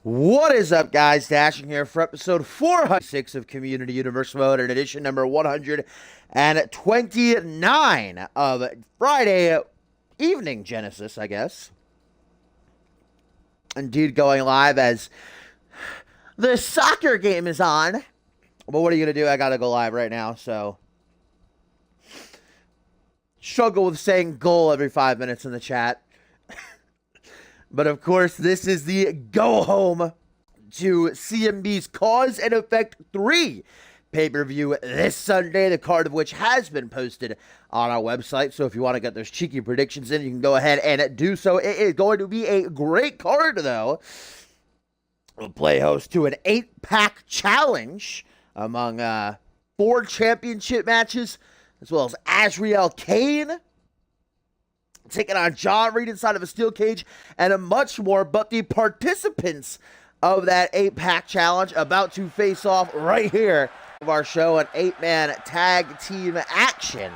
What is up, guys? Dashing here for episode 406 of Community Universe Mode and edition number 129 of Friday evening Genesis, I guess. Indeed, going live as the soccer game is on. But what are you going to do? I got to go live right now, so struggle with saying goal every 5 minutes in the chat. But of course, this is the go home to CMV's Cause and Effect 3 pay-per-view this Sunday, the card of which has been posted on our website. So if you want to get those cheeky predictions in, you can go ahead and do so. It is going to be a great card, though. We'll play host to an 8-pack challenge among 4 championship matches, as well as Azrael Kane taking on John Reed inside of a steel cage, and a much more. But the participants of that 8-pack challenge about to face off right here of our show, an 8-man tag team action.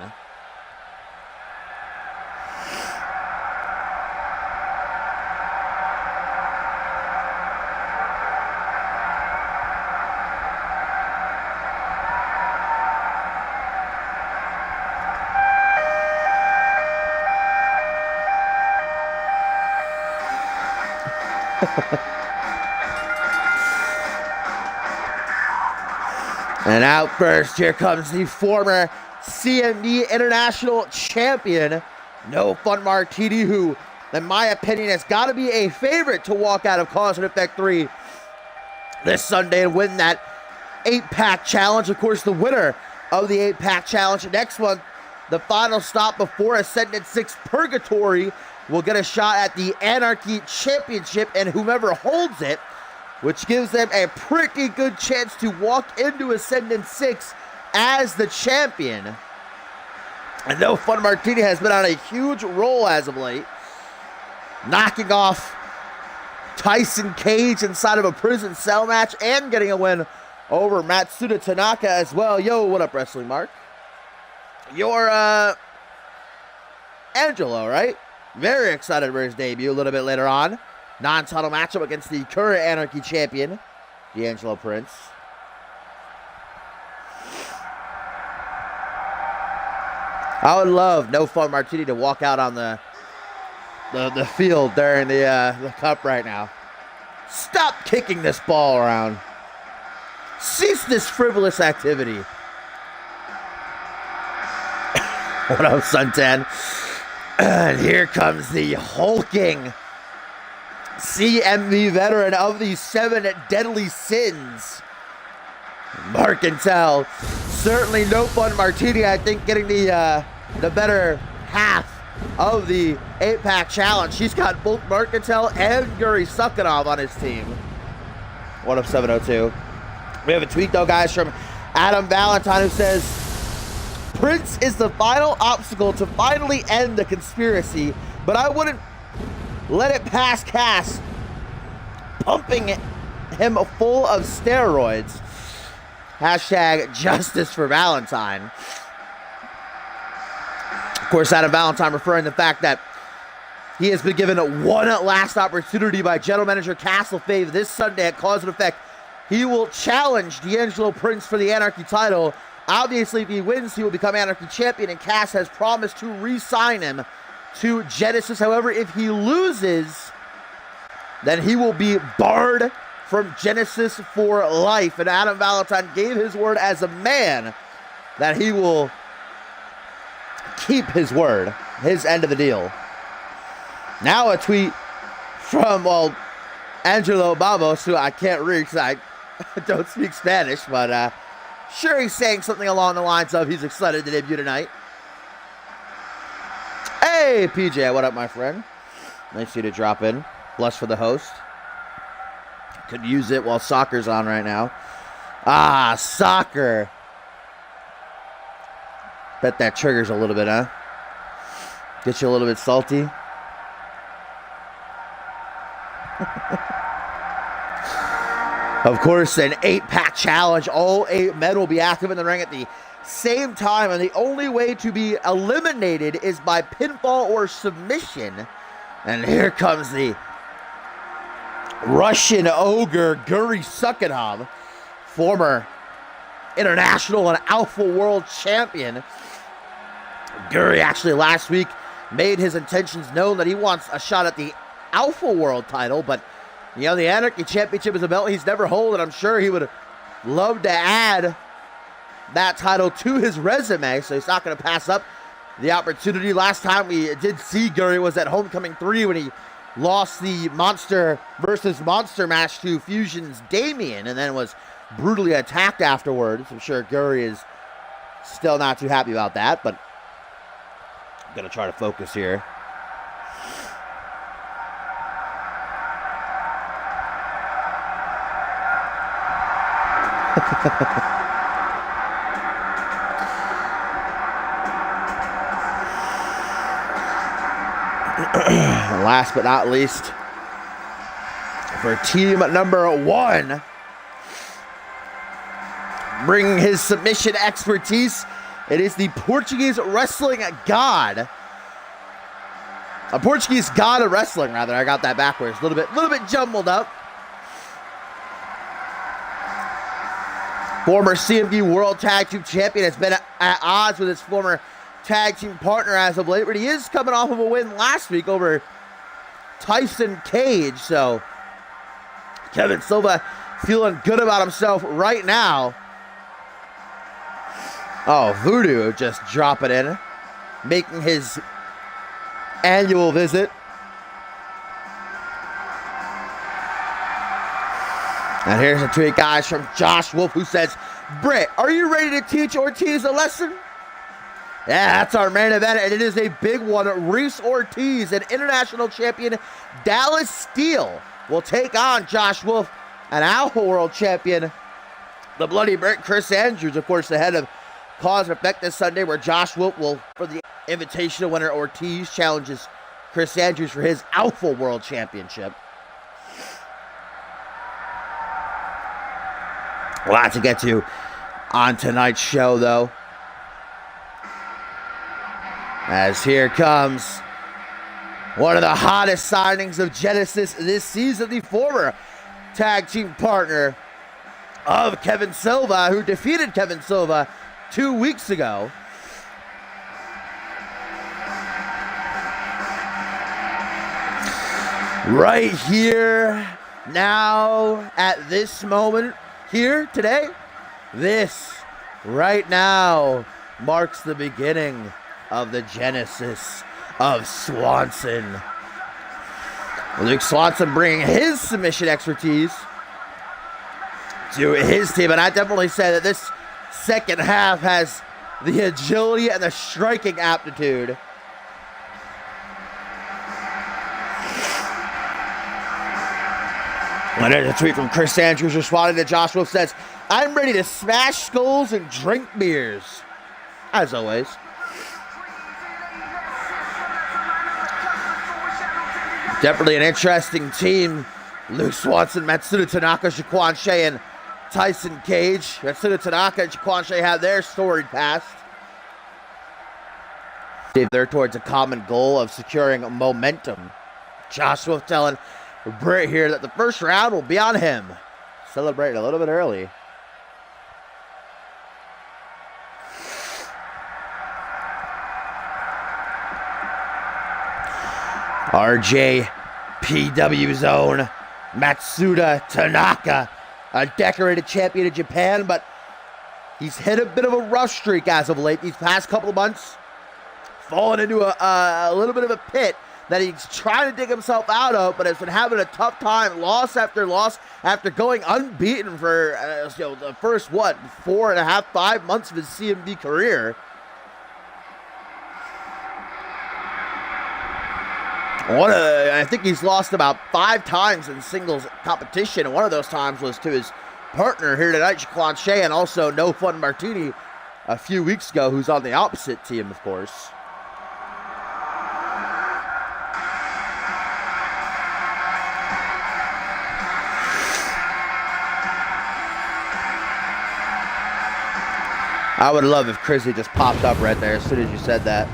And out first, here comes the former CMV International Champion, No Fun Martini, who, in my opinion, has got to be a favorite to walk out of Cause and Effect 3 this Sunday and win that 8-pack challenge. Of course, the winner of the 8-pack challenge next month, the final stop before Ascendant 6 Purgatory, will get a shot at the Anarchy Championship, and whomever holds it, which gives them a pretty good chance to walk into Ascendant 6 as the champion. And No Fun Martini has been on a huge roll as of late, knocking off Tyson Cage inside of a prison cell match and getting a win over Matsuda Tanaka as well. Yo, what up, Wrestling Mark? You're, Angelo, right? Very excited for his debut a little bit later on. Non-title matchup against the current Anarchy champion, D'Angelo Prince. I would love No Fun Martini to walk out on the field during the cup right now. Stop kicking this ball around. Cease this frivolous activity. What up, Suntan? And here comes the hulking CMV veteran of the 7 deadly sins, Mark and Tell. Certainly No Fun Martini, I think, getting the better half of the 8-pack challenge. He's got both Mark and Tell and Yuri Sukanov on his team. What up, 702? We have a tweet, though, guys, from Adam Valentine, who says, Prince is the final obstacle to finally end the conspiracy, but I wouldn't let it pass Cass pumping him full of steroids. Hashtag justice for Valentine. Of course, Adam Valentine referring to the fact that he has been given one last opportunity by General Manager Castle Fave this Sunday at Cause and Effect. He will challenge D'Angelo Prince for the Anarchy title. Obviously, if he wins, he will become Anarchy champion, and Cass has promised to re-sign him to Genesis. However, if he loses, then he will be barred from Genesis for life. And Adam Valentine gave his word as a man that he will keep his word, his end of the deal. Now a tweet from, well, Angelo Babos, who I can't read because I don't speak Spanish, but sure he's saying something along the lines of he's excited to debut tonight. Hey, PJ, what up, my friend? Nice of you to drop in. Blessed for the host. Could use it while soccer's on right now. Ah, soccer. Bet that triggers a little bit, huh? Get you a little bit salty. Of course, an 8-pack challenge. All 8 men will be active in the ring at the same time, and the only way to be eliminated is by pinfall or submission. And here comes the Russian ogre Guri Sukhanov, former international and alpha world champion. Guri actually last week made his intentions known that he wants a shot at the alpha world title, but you know, the Anarchy Championship is a belt he's never held, and I'm sure he would love to add that title to his resume, so he's not going to pass up the opportunity. Last time we did see Guri was at Homecoming 3 when he lost the Monster versus Monster match to Fusion's Damien and then was brutally attacked afterwards. I'm sure Guri is still not too happy about that, but I'm going to try to focus here. Last but not least, for team number 1, bringing his submission expertise, it is the Portuguese wrestling god. A Portuguese god of wrestling, rather. I got that backwards. A little bit jumbled up. Former CMV World Tag Team Champion has been at odds with his former tag team partner as of late, but he is coming off of a win last week over Tyson Cage, so Kevin Silva feeling good about himself right now. Oh, Voodoo just dropping in, making his annual visit. And here's a tweet, guys, from Josh Wolf, who says, "Britt, are you ready to teach Ortiz a lesson?" Yeah, that's our main event, and it is a big one. Reese Ortiz and international champion Dallas Steele will take on Josh Wolf and Alpha World champion, the Bloody Brick, Chris Andrews. Of course, the head of Cause and Effect this Sunday, where Josh Wolf will, for the Invitational winner Ortiz, challenges Chris Andrews for his Alpha World Championship. A lot to get to on tonight's show, though. As here comes one of the hottest signings of Genesis this season, the former tag team partner of Kevin Silva, who defeated Kevin Silva 2 weeks ago. Right here, now, at this moment, here, today, this, right now, marks the beginning of the genesis of Swanson. Luke Swanson bringing his submission expertise to his team, and I definitely say that this second half has the agility and the striking aptitude. And there's a tweet from Chris Andrews responding to Josh Wolf, says, "I'm ready to smash skulls and drink beers." As always. Definitely an interesting team. Luke Swanson, Matsuda Tanaka, Shaquan Shea, and Tyson Cage. Matsuda Tanaka and Shaquan Shea have their storied past. They're towards a common goal of securing momentum. Josh Wolf telling Britt here that the first round will be on him. Celebrating a little bit early. RJPW's own Matsuda Tanaka, a decorated champion in Japan, but he's hit a bit of a rough streak as of late. These past couple of months, fallen into a little bit of a pit that he's trying to dig himself out of, but has been having a tough time, loss after loss, after going unbeaten for the first, 4.5, 5 months of his CMV career. I think he's lost about 5 times in singles competition, and one of those times was to his partner here tonight, Shaquan Shea, and also No Fun Martini a few weeks ago, who's on the opposite team, of course. I would love if Chrissy just popped up right there as soon as you said that.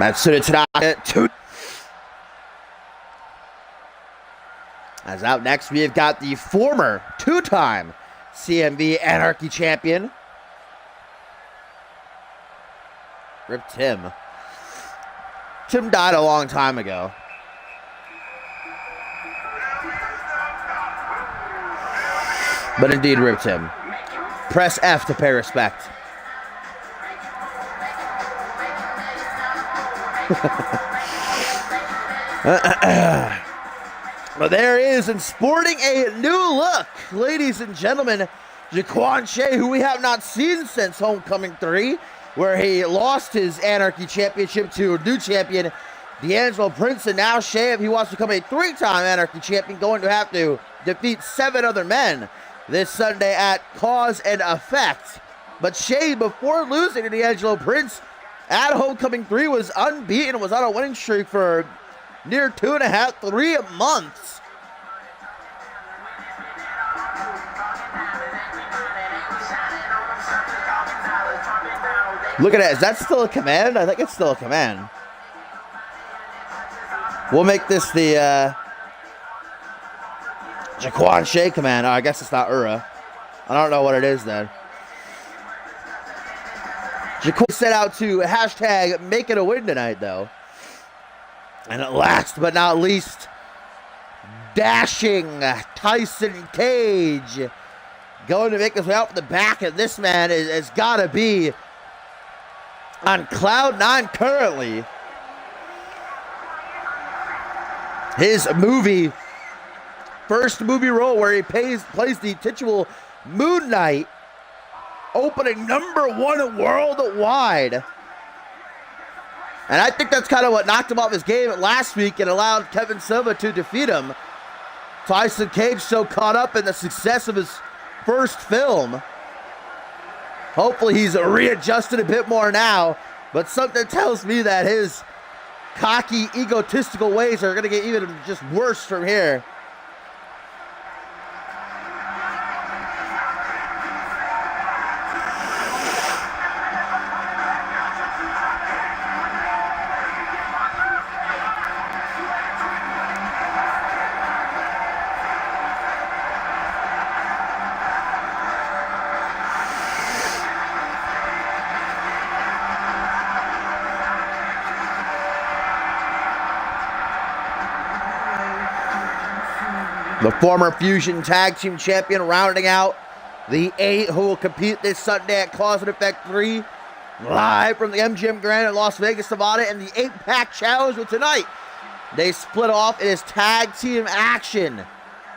Matsuda Tanaka, 2. As out next, we have got the former 2-time CMV Anarchy champion, Rip Tim. Tim died a long time ago. But indeed, Rip Tim. Press F to pay respect. But there is, and sporting a new look, ladies and gentlemen, Jaquan Shea, who we have not seen since Homecoming 3, where he lost his Anarchy Championship to a new champion, D'Angelo Prince, and now Shea, if he wants to become a 3-time Anarchy champion, going to have to defeat 7 other men this Sunday at Cause and Effect. But Shea, before losing to D'Angelo Prince at Homecoming 3, was unbeaten, was on a winning streak for near 2.5, 3 months. Look at that. Is that still a command? I think it's still a command. We'll make this the Jaquan Shea command. Oh, I guess it's not Ura. I don't know what it is then. Jaquan set out to hashtag make it a win tonight, though. And last but not least, dashing Tyson Cage going to make his way out from the back, and this man has got to be on cloud 9 currently. His first movie role where he plays the titular Moon Knight, opening #1 worldwide. And I think that's kind of what knocked him off his game last week and allowed Kevin Silva to defeat him. Tyson Cage so caught up in the success of his first film. Hopefully he's readjusted a bit more now, but something tells me that his cocky, egotistical ways are going to get even just worse from here. The former Fusion Tag Team Champion rounding out the 8 who will compete this Sunday at Cause and Effect 3. Live from the MGM Grand in Las Vegas, Nevada, and the 8-Pack Challenge with tonight. They split off. It is tag team action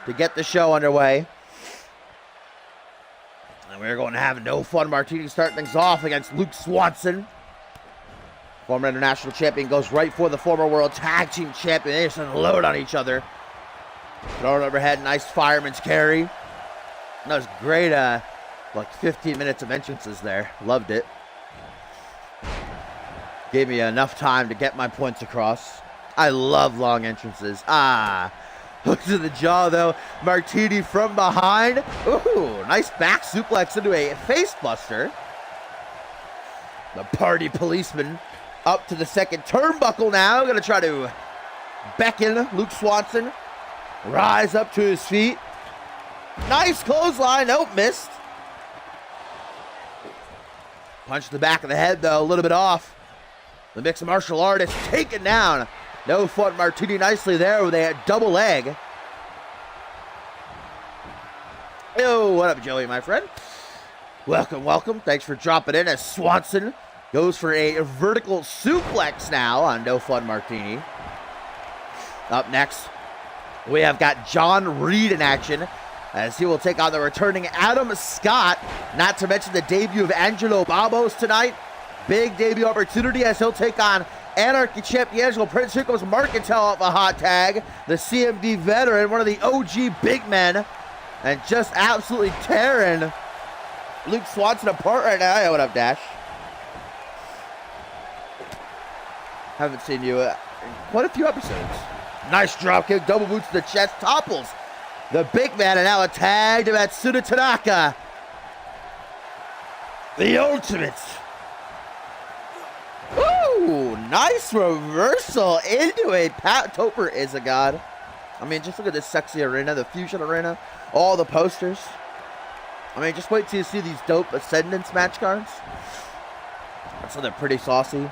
to get the show underway. And we're going to have No Fun Martini start things off against Luke Swanson. Former international champion goes right for the former world tag team champion. They just unload on each other. Throw it overhead, nice fireman's carry. That was great, like 15 minutes of entrances there. Loved it. Gave me enough time to get my points across. I love long entrances. Hook to the jaw, though. Martini from behind. Ooh, nice back suplex into a face buster. The party policeman up to the second turnbuckle now. Going to try to beckon Luke Swanson. Rise up to his feet. Nice clothesline. Nope, missed. Punch to the back of the head, though. A little bit off. The mixed martial artist taken down. No Fun Martini nicely there with a double leg. Yo, what up, Joey, my friend? Welcome, welcome. Thanks for dropping in as Swanson goes for a vertical suplex now on No Fun Martini. Up next, we have got John Reed in action as he will take on the returning Adam Scott, not to mention the debut of Angelo Babos tonight. Big debut opportunity as he'll take on Anarchy champ D'Angelo Prince. Here goes Marcantel off a hot tag, the CMV veteran, one of the OG big men, and just absolutely tearing Luke Swanson apart right now. Hey, what up, Dash? Haven't seen you in quite a few episodes. Nice dropkick, double boot to the chest, topples the big man, and now a tag to Matsuda Tanaka. The ultimate. Ooh, Nice reversal into a Pat Topper is a god. I mean, just look at this sexy arena, the Fusion Arena, all the posters. I mean, just wait till you see these dope Ascendance match cards. So they're pretty saucy.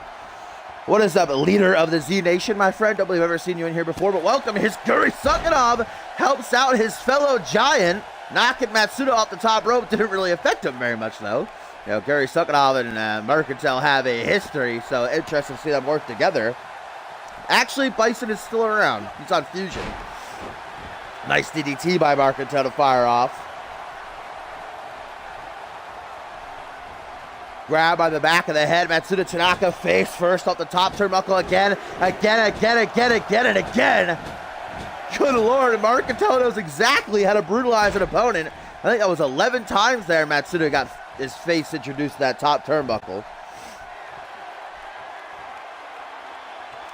What is up, leader of the Z Nation, my friend? Don't believe I've ever seen you in here before, but welcome. His Guri Sukanov helps out his fellow giant, knocking Matsuda off the top rope. Didn't really affect him very much, though. You know, Guri Sukanov and Mercantile have a history, so interesting to see them work together. Actually, Bison is still around. He's on Fusion. Nice DDT by Mercantile to fire off. Grab by the back of the head. Matsuda Tanaka face first off the top turnbuckle again. And again. Good Lord, Mercantile knows exactly how to brutalize an opponent. I think that was 11 times there Matsuda got his face introduced to that top turnbuckle.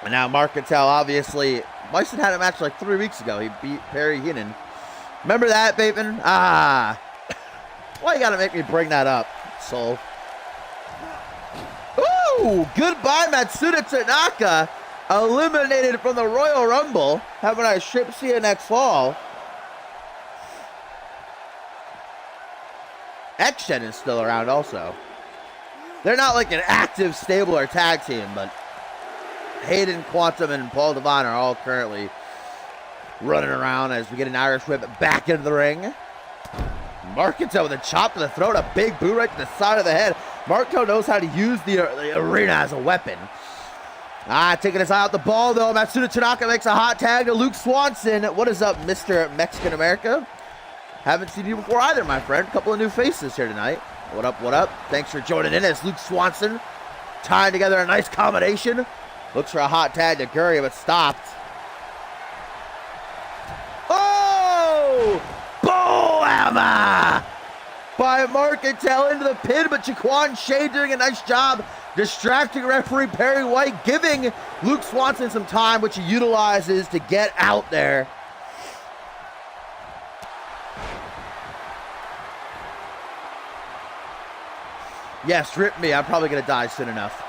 And now Mercantile, obviously, Bison had a match like 3 weeks ago. He beat Perry Heenan. Remember that, Bateman? Ah. Why you gotta make me bring that up, soul? Ooh, goodbye Matsuda Tanaka. Eliminated from the Royal Rumble. Have a nice trip. See you next fall. X-Gen is still around also. They're not like an active stable or tag team, but Hayden, Quantum, and Paul Devine are all currently running around as we get an Irish whip back into the ring. Mercantile with a chop to the throat, a big boot right to the side of the head. Mercantile knows how to use the arena as a weapon. Taking his eye out the ball, though. Matsuda Tanaka makes a hot tag to Luke Swanson. What is up, Mr. Mexican America? Haven't seen you before either, my friend. A couple of new faces here tonight. What up, what up? Thanks for joining in as Luke Swanson tying together a nice combination. Looks for a hot tag to Guri, but stopped. Oh! Boama! By Mercantile into the pin, but Jaquan Shea doing a nice job distracting referee Perry White, giving Luke Swanson some time, which he utilizes to get out there. Yes, rip me. I'm probably going to die soon enough.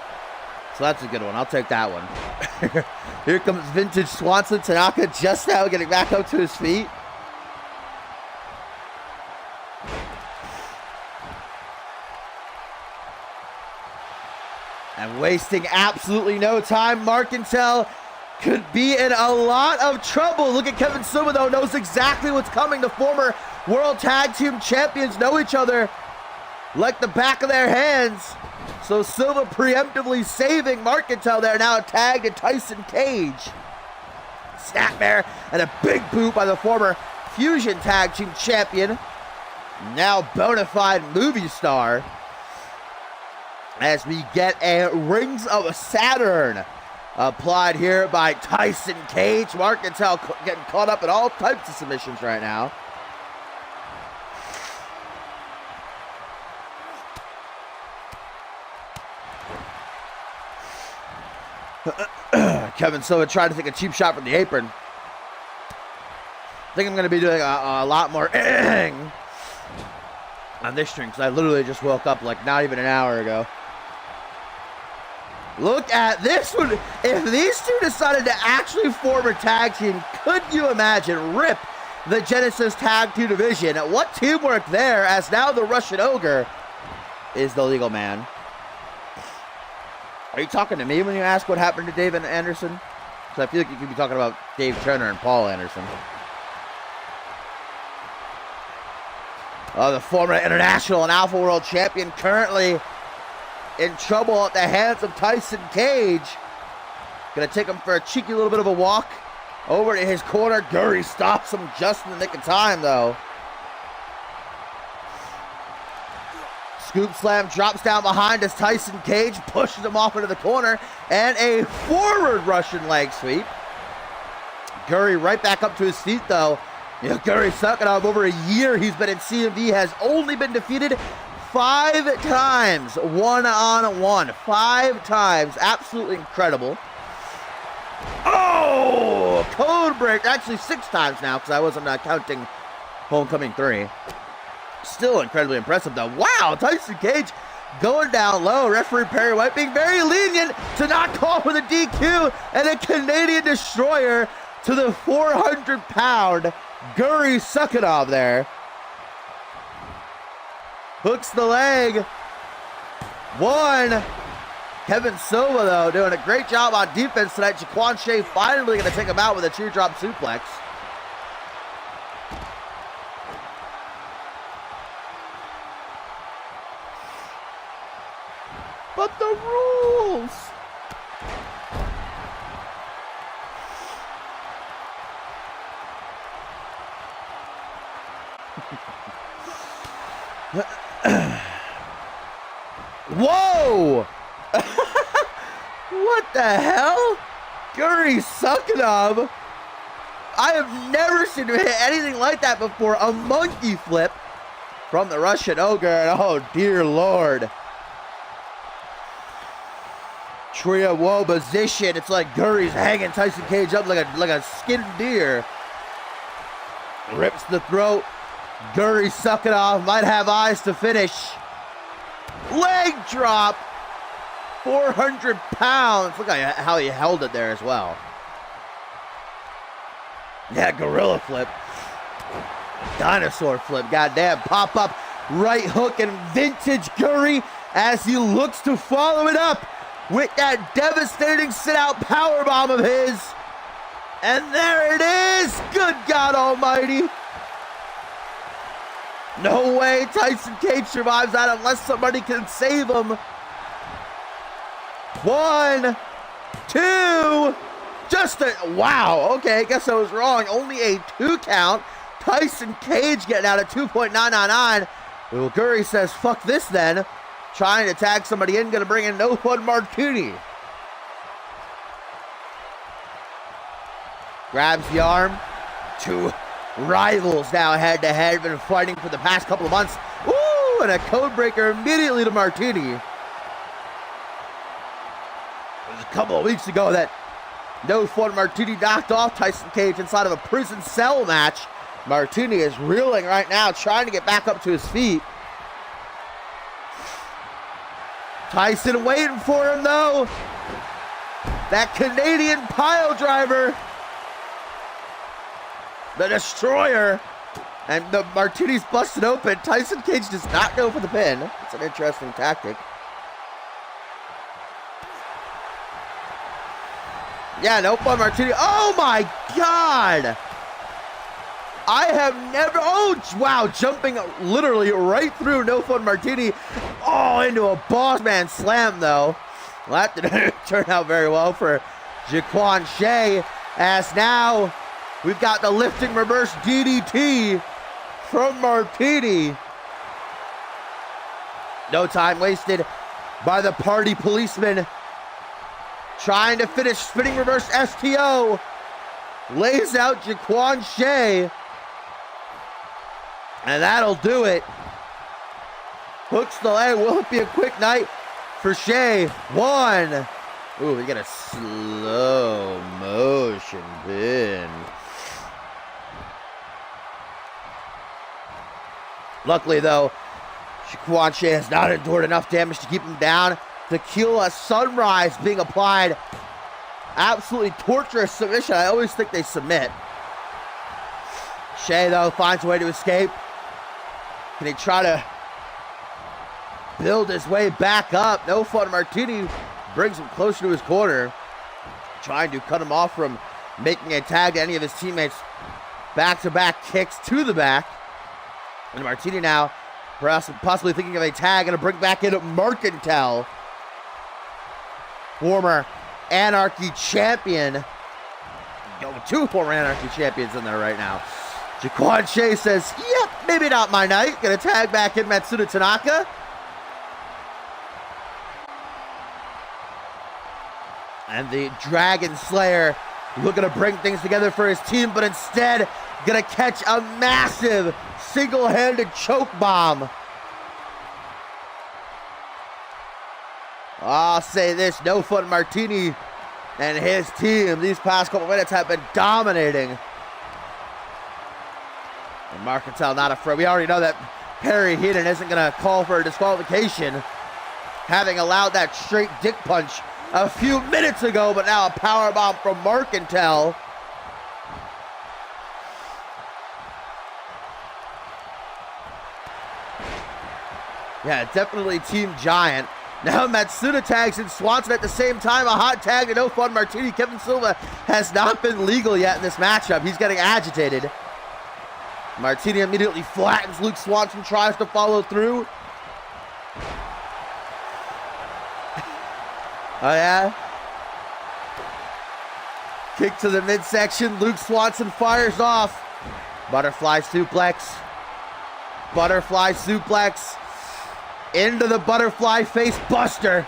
So that's a good one. I'll take that one. Here comes vintage Swanson. Tanaka just now getting back up to his feet. And wasting absolutely no time, Mercantile could be in a lot of trouble. Look at Kevin Silva, though, knows exactly what's coming. The former World Tag Team Champions know each other like the back of their hands. So Silva preemptively saving Mercantile there. Now tagged to Tyson Cage. Snapmare and a big boot by the former Fusion Tag Team Champion. Now bona fide movie star. As we get a Rings of Saturn applied here by Tyson Cage. Mercantile getting caught up in all types of submissions right now. Kevin Silva tried to take a cheap shot from the apron. I think I'm going to be doing a lot more on this stream because I literally just woke up like not even an hour ago. Look at this one. If these two decided to actually form a tag team, could you imagine? Rip the Genesis Tag Team Division. What teamwork there, as now the Russian Ogre is the legal man. Are you talking to me when you ask what happened to Dave Anderson? Because I feel like you could be talking about Dave Turner and Paul Anderson. The former international and Alpha World Champion currently in trouble at the hands of Tyson Cage. Gonna take him for a cheeky little bit of a walk over to his corner. Guri stops him just in the nick of time, though. Scoop slam drops down behind as Tyson Cage pushes him off into the corner. And a forward Russian leg sweep. Guri right back up to his feet, though. You know, Guri Sukanov, over a year he's been in CMV, has only been defeated 5 times, one-on-one. 5 times. Absolutely incredible. Oh! Code break. Actually, 6 times now, because I wasn't counting Homecoming 3. Still incredibly impressive, though. Wow! Tyson Cage going down low. Referee Perry White being very lenient to not call for the DQ, and a Canadian Destroyer to the 400-pound Guri Sukanov there. Hooks the leg. One. Kevin Silva, though, doing a great job on defense tonight. Jaquan Shea finally going to take him out with a teardrop suplex. But the rules! Whoa! What the hell? Guri Sukanov. I have never seen him hit anything like that before. A monkey flip from the Russian Ogre. And oh, dear Lord. Trio woe position. It's like Guri's hanging Tyson Cage up like a skinned deer. Rips the throat. Guri Sukanov might have eyes to finish. Leg drop. 400 pounds. Look at how he held it there as well. Yeah, gorilla flip. Dinosaur flip. Goddamn. Pop up. Right hook and vintage Guri as he looks to follow it up with that devastating sit-out powerbomb of his. And there it is. Good God Almighty. No way Tyson Cage survives that unless somebody can save him. 1, 2, just a, wow, okay, I guess I was wrong. Only a 2 count. Tyson Cage getting out at 2.999. Well, Guri says, fuck this then. Trying to tag somebody in, gonna bring in No Fun Martini. Grabs the arm. 2 rivals now head to head, been fighting for the past couple of months. Ooh, and a code breaker immediately to Martini. It was a couple of weeks ago that No Fun Martini knocked off Tyson Cage inside of a prison cell match. Martini is reeling right now, trying to get back up to his feet. Tyson waiting for him though. That Canadian pile driver. The Destroyer. And the Martini's busted open. Tyson Cage does not go for the pin. It's an interesting tactic. Yeah, No Fun Martini. Oh my God. I have never, oh wow, jumping literally right through No Fun Martini. Oh, into a boss man slam though. Well, that didn't turn out very well for Jaquan Shea, as now we've got the lifting reverse DDT from Martini. No time wasted by the party policeman. Trying to finish spinning reverse STO. Lays out Jaquan Shea. And that'll do it. Hooks the leg. Will it be a quick night for Shea? 1. Ooh, we got a slow motion pin. Luckily, though, Jaquan Shea has not endured enough damage to keep him down. Tequila Sunrise being applied. Absolutely torturous submission. I always think they submit. Shea, though, finds a way to escape. Can he try to build his way back up? No Fun Martini brings him closer to his corner. Trying to cut him off from making a tag to any of his teammates. Back-to-back kicks to the back. And Martini now possibly thinking of a tag, and to bring back in Mercantile. Former Anarchy champion. Got 2 former Anarchy champions in there right now. Jaquan Shea says, yep, maybe not my night. Gonna tag back in Matsuda Tanaka. And the Dragon Slayer looking to bring things together for his team, but instead gonna catch a massive single-handed choke bomb. I'll say this, No Fun Martini and his team these past couple minutes have been dominating. And Mercantile not afraid. We already know that Perry Heenan isn't going to call for a disqualification. having allowed that straight dick punch a few minutes ago, but now a powerbomb from Mercantile. Yeah, definitely Team Giant. Now Matsuda tags in Swanson at the same time. A hot tag to No Fun Martini. Kevin Silva has not been legal yet in this matchup. He's getting agitated. Martini immediately flattens Luke Swanson, tries to follow through. Oh yeah? Kick to the midsection. Luke Swanson fires off. Butterfly suplex. Butterfly suplex. Into the butterfly face buster.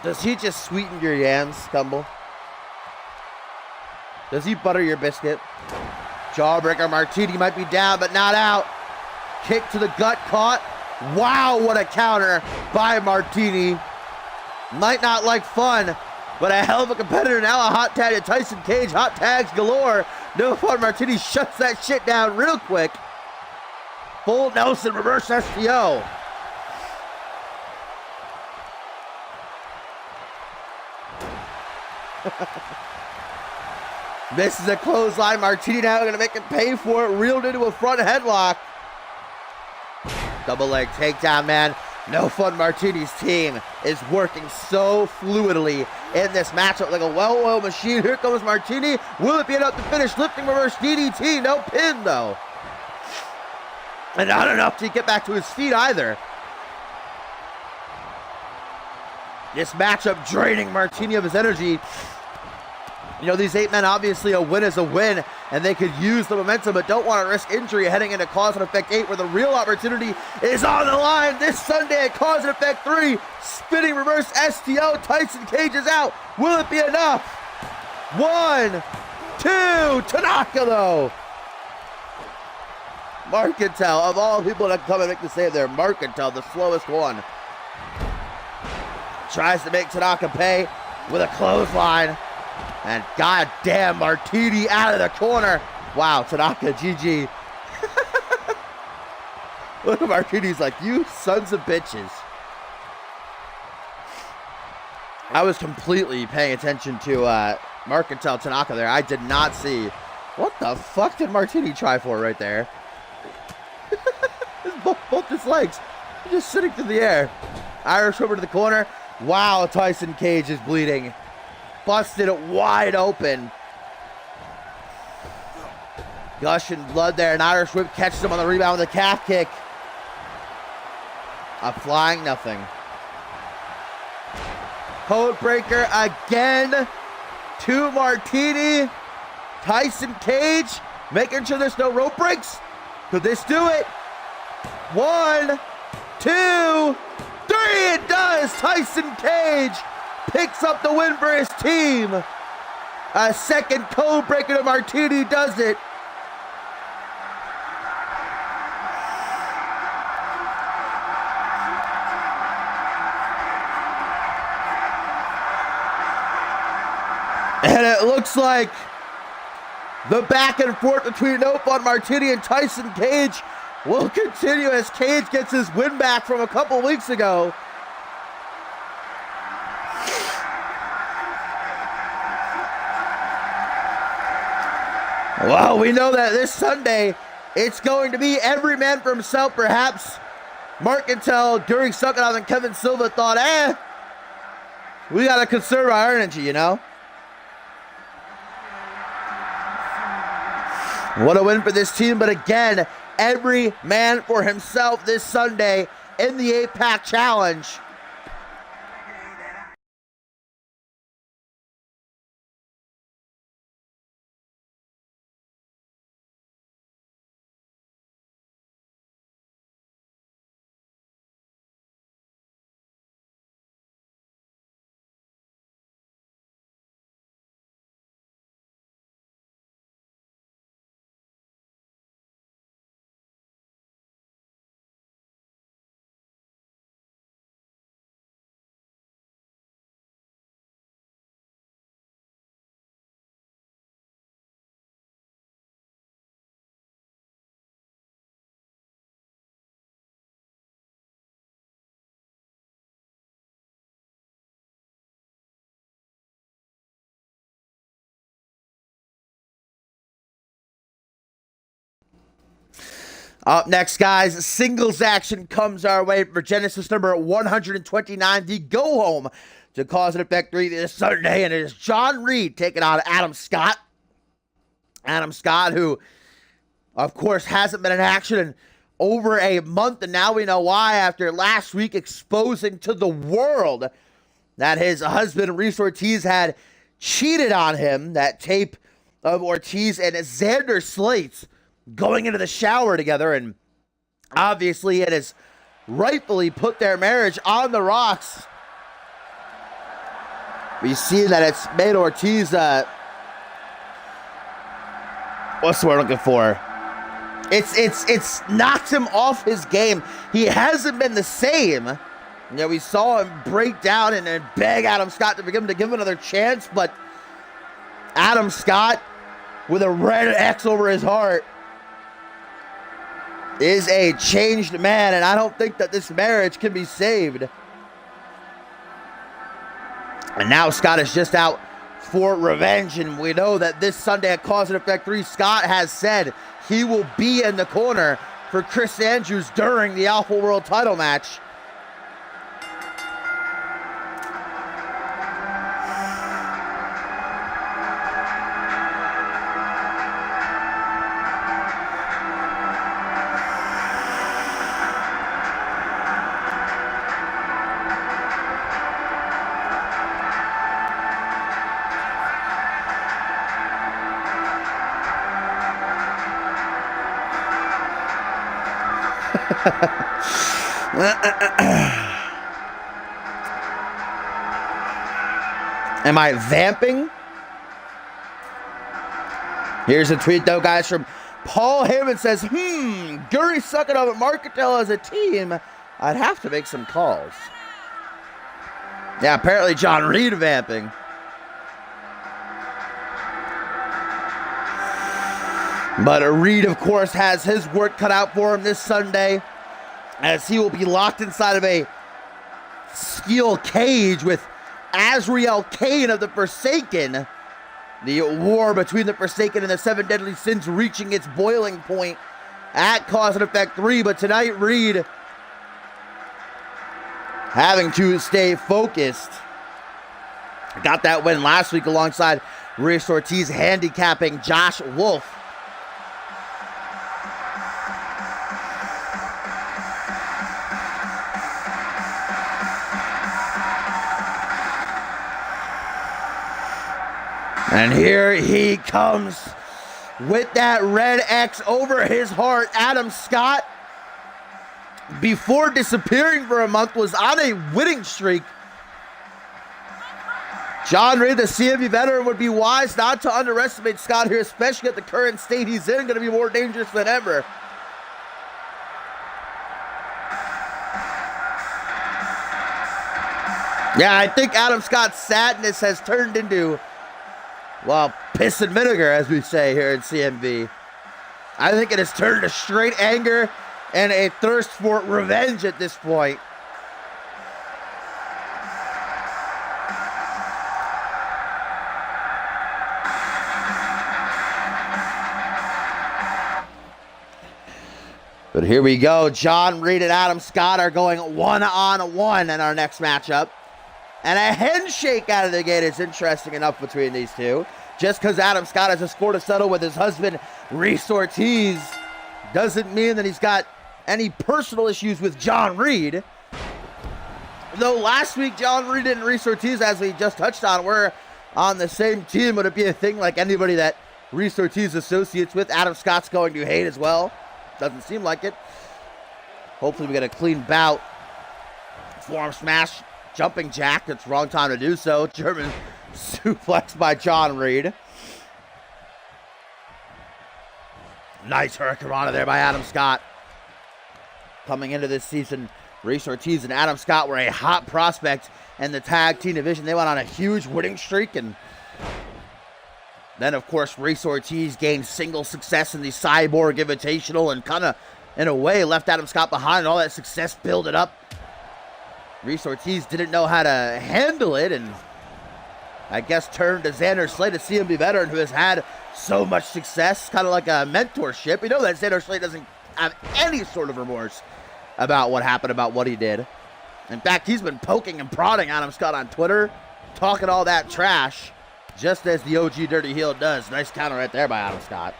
Does he just sweeten your yams, Stumble? Does he butter your biscuit? Jawbreaker Martini might be down, but not out. Kick to the gut caught. Wow, what a counter by Martini. Might not like fun, but a hell of a competitor. Now a hot tag to Tyson Cage. Hot tags galore. No Fun Martini shuts that shit down real quick. Full Nelson reverse STO. This is a clothesline. Martini now going to make him pay for it. Reeled into a front headlock. Double leg takedown, man. No Fun Martini's team is working so fluidly in this matchup like a well-oiled machine. Here comes Martini. Will it be enough to finish? Lifting reverse DDT. No pin, though. And not enough to get back to his feet either. This matchup draining Martini of his energy. You know, these 8 men, obviously a win is a win, and they could use the momentum, but don't want to risk injury heading into Cause and Effect 8, where the real opportunity is on the line this Sunday at Cause and Effect 3. Spinning reverse STO. Tyson Cage is out. Will it be enough? 1, 2. Tanaka, though. Mercantile, of all people that come and make the save there, Mercantile, the slowest one. Tries to make Tanaka pay with a clothesline. And goddamn, Martini out of the corner. Wow, Tanaka, GG. Look at Martini's like, you sons of bitches. I was completely paying attention to Mercantile Tanaka there. I did not see. What the fuck did Martini try for right there? both his legs just sitting through the air. Irish over to the corner. Wow, Tyson Cage is bleeding. Busted it wide open. Gushing blood there. An Irish whip catches him on the rebound with a calf kick. A flying nothing. Code breaker again to Martini. Tyson Cage making sure there's no rope breaks. Could this do it? 1, 2, 3. It does. Tyson Cage picks up the win for his team. A second code breaker to Martini does it. And it looks like the back and forth between No Fun Martini and Tyson Cage will continue as Cage gets his win back from a couple weeks ago. Well, we know that this Sunday, it's going to be every man for himself. Perhaps Mercantile during Sucking Out and Kevin Silva thought, we got to conserve our energy, you know? What a win for this team, but again, every man for himself this Sunday in the 8-pack challenge. Up next, guys, singles action comes our way for Genesis number 129, the go-home to Cause and Effect 3 this Sunday, and it is John Reed taking on Adam Scott. Adam Scott, who, of course, hasn't been in action in over a month, and now we know why after last week exposing to the world that his husband, Reese Ortiz, had cheated on him. That tape of Ortiz and Xander Slate's going into the shower together, and obviously it has rightfully put their marriage on the rocks. We see that it's made Ortiz, what's the word I'm looking for? It's knocked him off his game. He hasn't been the same. You know, we saw him break down and beg Adam Scott to give him another chance, but Adam Scott, with a red X over his heart, is a changed man, and I don't think that this marriage can be saved. And now Scott is just out for revenge, and we know that this Sunday at Cause and Effect 3, Scott has said he will be in the corner for Chris Andrews during the Alpha World title match. Am I vamping? Here's a tweet though, guys, from Paul Heyman. Says, Guri sucking up at Marketel as a team. I'd have to make some calls. Yeah, apparently John Reed vamping. But Reed, of course, has his work cut out for him this Sunday, as he will be locked inside of a steel cage with Azrael Kane of the Forsaken. The war between the Forsaken and the Seven Deadly Sins reaching its boiling point at Cause and Effect 3. But tonight, Reed having to stay focused. Got that win last week alongside Reese Ortiz, handicapping Josh Wolf. And here he comes with that red X over his heart. Adam Scott, before disappearing for a month, was on a winning streak. John Reed, the CMV veteran, would be wise not to underestimate Scott here, especially at the current state he's in. Going to be more dangerous than ever. Yeah, I think Adam Scott's sadness has turned into, well, piss and vinegar, as we say here in CMV. I think it has turned to straight anger and a thirst for revenge at this point. But here we go. John Reed and Adam Scott are going one-on-one in our next matchup. And a handshake out of the gate is interesting enough between these two. Just because Adam Scott has a score to settle with his husband, Reese Ortiz, doesn't mean that he's got any personal issues with John Reed. Though last week, John Reed and Reese Ortiz, as we just touched on, were on the same team. Would it be a thing like anybody that Reese Ortiz associates with, Adam Scott's going to hate as well? Doesn't seem like it. Hopefully we get a clean bout. Forearm smash. Jumping jack, it's wrong time to do so. German suplex by John Reed. Nice hurricanrana there by Adam Scott. Coming into this season, Reese Ortiz and Adam Scott were a hot prospect in the tag team division. They went on a huge winning streak, and then, of course, Reese Ortiz gained single success in the Cyborg Invitational and kind of, in a way, left Adam Scott behind, and all that success built it up. Reese Ortiz didn't know how to handle it, and I guess turned to Xander Slate, a CMV veteran who has had so much success, kind of like a mentorship. We know that Xander Slate doesn't have any sort of remorse about what happened, about what he did. In fact, he's been poking and prodding Adam Scott on Twitter, talking all that trash, just as the OG Dirty Heel does. Nice counter right there by Adam Scott.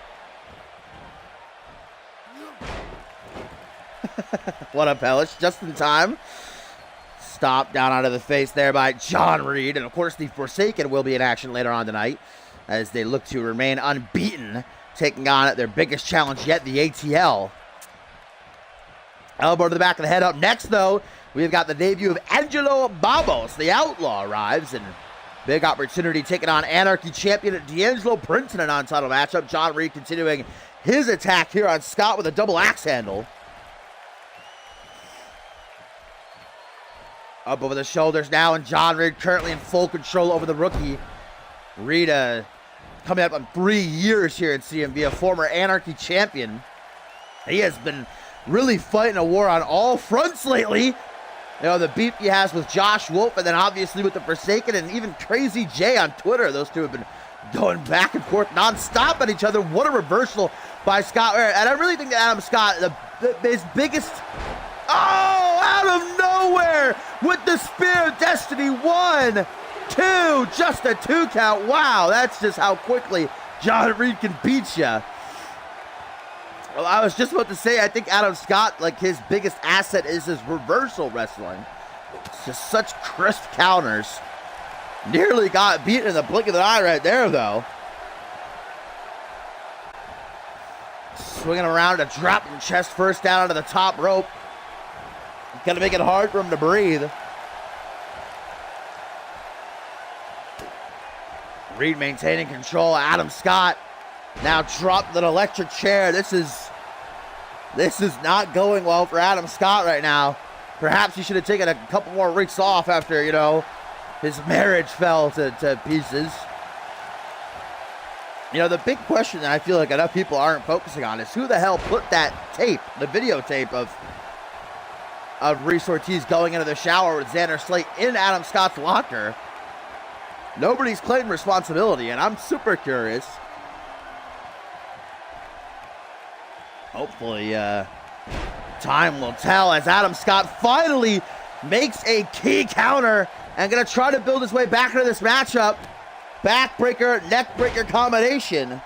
What up, Hellish? Just in time. Stop down onto the face there by John Reed. And, of course, the Forsaken will be in action later on tonight as they look to remain unbeaten, taking on their biggest challenge yet, the ATL. Elbow to the back of the head. Up next, though, we've got the debut of Angelo Babos. The Outlaw arrives, and big opportunity taking on Anarchy champion D'Angelo Prince in a non-title matchup. John Reed continuing his attack here on Scott with a double axe handle. Up over the shoulders now, and John Reed currently in full control over the rookie. Reed coming up on 3 years here in CMV, a former Anarchy champion. He has been really fighting a war on all fronts lately. You know, the beef he has with Josh Wolf, and then obviously with the Forsaken, and even Crazy J on Twitter. Those two have been going back and forth nonstop at each other. What a reversal by Scott. And I really think that Adam Scott, his biggest... Oh, out of nowhere with the Spear of Destiny. 1, 2, just a 2 count. Wow, that's just how quickly John Reed can beat you. Well, I was just about to say, I think Adam Scott, like, his biggest asset is his reversal wrestling. It's just such crisp counters. Nearly got beaten in the blink of an eye right there, though. Swinging around a dropping chest first down onto the top rope. Gonna make it hard for him to breathe. Reed maintaining control. Adam Scott now dropped an electric chair. This is not going well for Adam Scott right now. Perhaps he should have taken a couple more weeks off after, you know, his marriage fell to pieces. You know, the big question that I feel like enough people aren't focusing on is who the hell put that tape, the videotape of Reese Ortiz going into the shower with Xander Slate in Adam Scott's locker. Nobody's claimed responsibility, and I'm super curious. Hopefully, time will tell as Adam Scott finally makes a key counter and gonna try to build his way back into this matchup. Backbreaker, neckbreaker combination.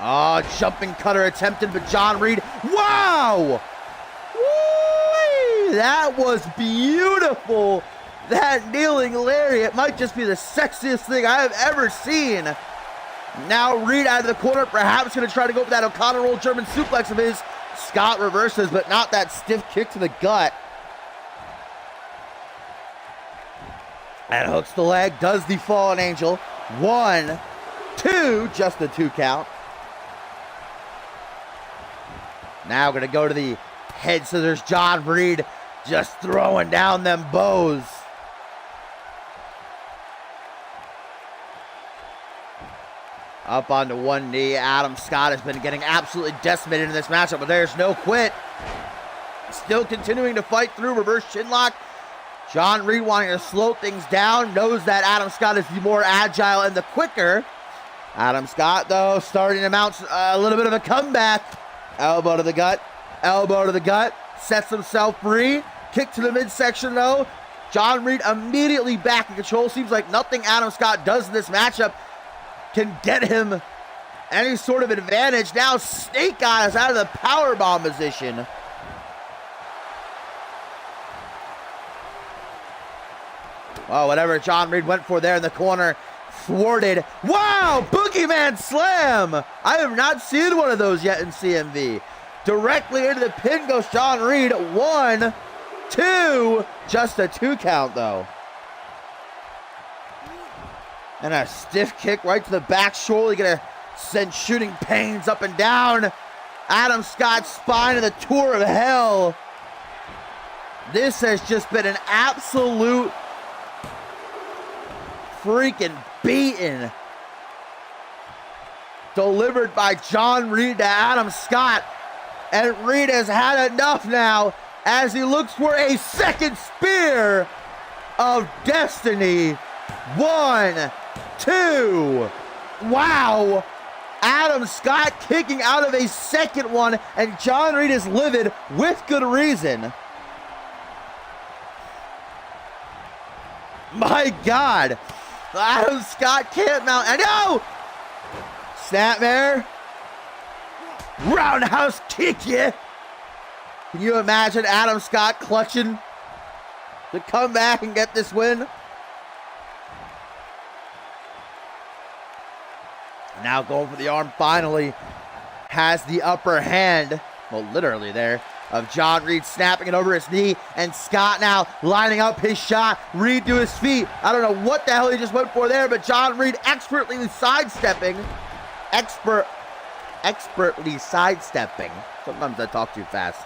Oh, jumping cutter attempted, but John Reed. Wow! Woo-wee! That was beautiful. That kneeling lariat might just be the sexiest thing I have ever seen. Now Reed out of the corner, perhaps going to try to go for that O'Connor roll German suplex of his. Scott reverses, but not that stiff kick to the gut. And hooks the leg, does the fallen angel. 1, 2, just a 2 count. Now going to go to the head scissors. John Reed just throwing down them bows. Up onto one knee. Adam Scott has been getting absolutely decimated in this matchup, but there's no quit. Still continuing to fight through. Reverse chinlock. John Reed wanting to slow things down. Knows that Adam Scott is the more agile and the quicker. Adam Scott, though, starting to mount a little bit of a comeback. Elbow to the gut. Elbow to the gut. Sets himself free. Kick to the midsection, though. John Reed immediately back in control. Seems like nothing Adam Scott does in this matchup can get him any sort of advantage. Now Snake Eyes out of the powerbomb position. Well, whatever John Reed went for there in the corner, thwarted. Wow, Boogeyman Slam! I have not seen one of those yet in CMV. Directly into the pin goes John Reed. 1, 2, just a 2 count though. And a stiff kick right to the back, surely gonna send shooting pains up and down Adam Scott's spine in the tour of hell. This has just been an absolute freaking beating delivered by John Reed to Adam Scott. And Reed has had enough now as he looks for a second spear of destiny. 1, 2, Wow. Adam Scott kicking out of a second one, and John Reed is livid with good reason. My God. Adam Scott can't mount. And no! Snapmare. Roundhouse kick, yeah. Can you imagine Adam Scott clutching to come back and get this win? Now going for the arm, finally has the upper hand, well, literally there, of John Reed snapping it over his knee, and Scott now lining up his shot. Reed to his feet. I don't know what the hell he just went for there, but John Reed expertly sidestepping. Expertly sidestepping. Sometimes I talk too fast.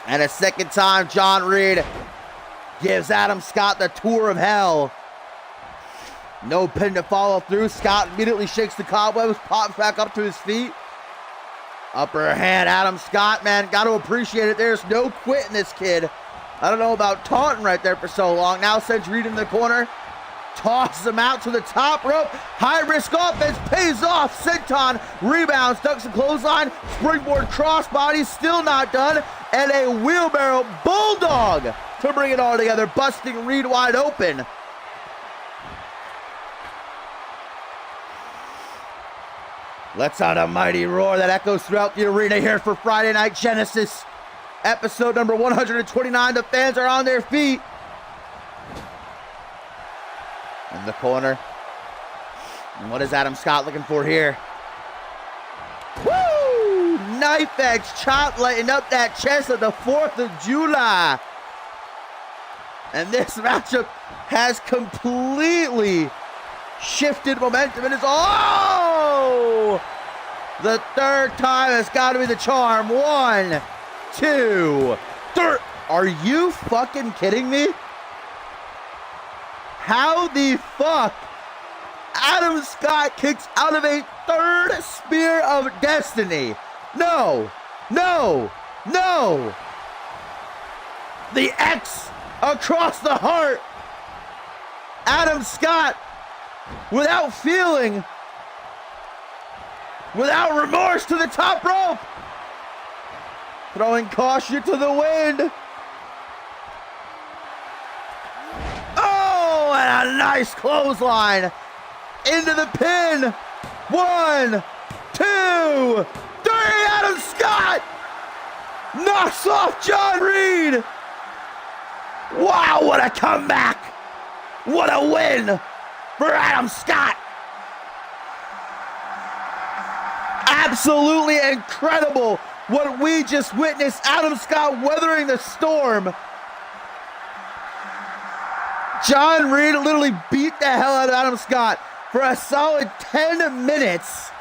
And a second time, John Reed gives Adam Scott the tour of hell. No pin to follow through. Scott immediately shakes the cobwebs, pops back up to his feet. Upper hand, Adam Scott, man, got to appreciate it. There's no quitting this kid. I don't know about taunting right there for so long. Now sends Reed in the corner. Tosses him out to the top rope. High-risk offense pays off. Senton rebounds, ducks a clothesline. Springboard crossbody, still not done. And a wheelbarrow bulldog to bring it all together, busting Reed wide open. Let's out a mighty roar that echoes throughout the arena here for Friday Night Genesis. Episode number 129. The fans are on their feet. In the corner. And what is Adam Scott looking for here? Woo! Knife edge chop lighting up that chest of the 4th of July. And this matchup has completely shifted momentum. It is, oh! The third time has got to be the charm. 1, 2, 3. Are you fucking kidding me? How the fuck? Adam Scott kicks out of a third spear of destiny. No, no, no. The X across the heart. Adam Scott, without feeling, without remorse, to the top rope. Throwing caution to the wind. Oh, and a nice clothesline into the pin. 1, 2, 3. Adam Scott knocks off John Reed. Wow, what a comeback. What a win for Adam Scott. Absolutely incredible what we just witnessed. Adam Scott weathering the storm. John Reed literally beat the hell out of Adam Scott for a solid 10 minutes.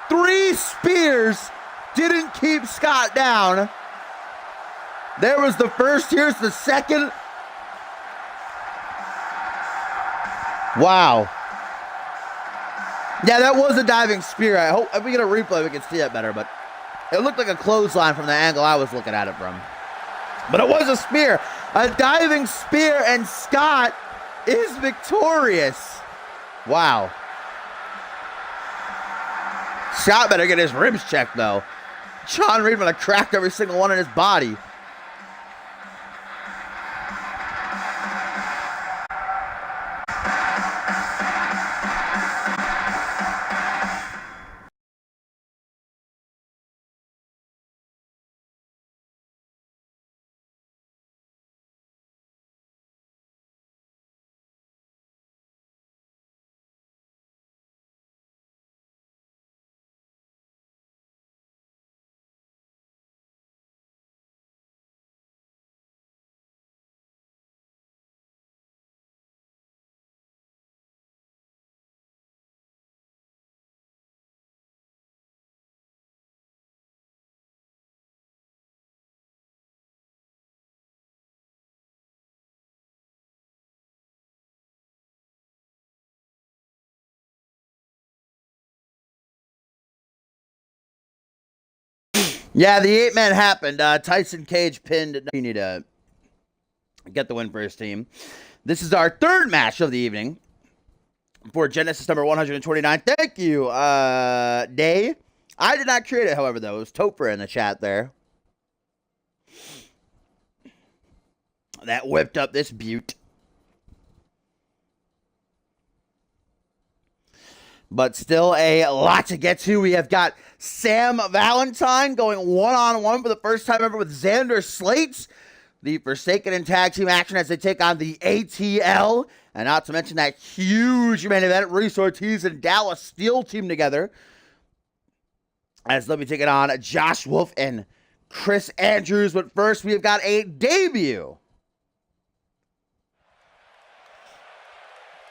3 spears didn't keep Scott down. There was the first, here's the second. Wow. Yeah, that was a diving spear. I hope if we get a replay we can see it better, but it looked like a clothesline from the angle I was looking at it from. But it was a spear. A diving spear, and Scott is victorious. Wow. Scott better get his ribs checked, though. John Reed would have cracked every single one in his body. Yeah, the 8-man happened. Tyson Cage pinned. You need to get the win for his team. This is our third match of the evening. for Genesis number 129. Thank you, Day. I did not create it, however, though. It was Topher in the chat there. That whipped up this beaut. But still a lot to get to. We have got Sam Valentine going one-on-one for the first time ever with Xander Slates. The Forsaken in tag team action as they take on the ATL. And not to mention that huge main event, Reese Ortiz and Dallas Steel team together. As they'll be taking on Josh Wolf and Chris Andrews. But first, we have got a debut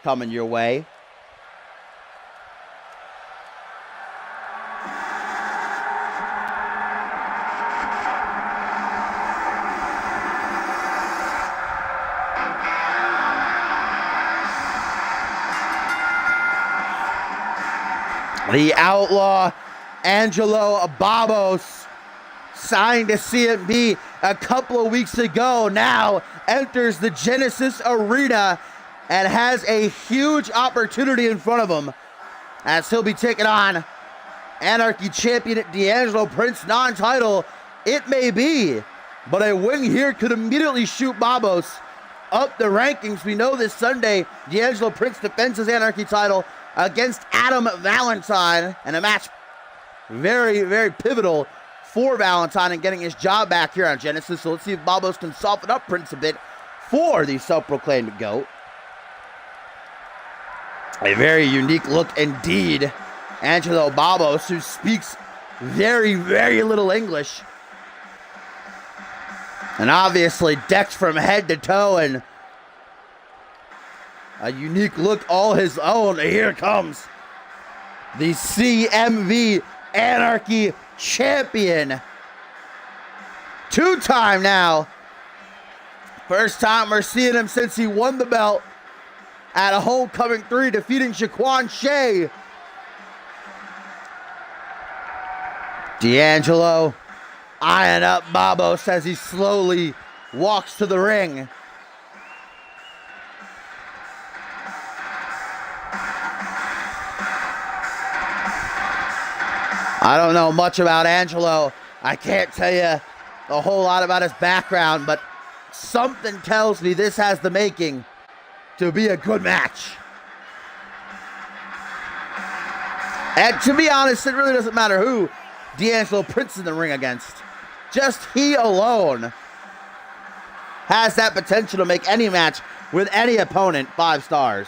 coming your way. The Outlaw Angelo Babos signed to CMV a couple of weeks ago. Now enters the Genesis Arena and has a huge opportunity in front of him as he'll be taking on Anarchy champion D'Angelo Prince. Non-title it may be, but a win here could immediately shoot Babos up the rankings. We know this Sunday D'Angelo Prince defends his Anarchy title against Adam Valentine, and a match very, very pivotal for Valentine and getting his job back here on Genesis. So let's see if Babos can soften up Prince a bit for the self-proclaimed GOAT. A very unique look indeed. Angelo Babos, who speaks very, very little English. And obviously decked from head to toe and a unique look all his own. Here comes the CMV Anarchy champion. Two-time now. First time we're seeing him since he won the belt at a Homecoming 3, defeating Shaquan Shea. D'Angelo eyeing up Babos as he slowly walks to the ring. I don't know much about Angelo. I can't tell you a whole lot about his background, but something tells me this has the making to be a good match. And to be honest, it really doesn't matter who D'Angelo Prince in the ring against. Just he alone has that potential to make any match with any opponent 5 stars.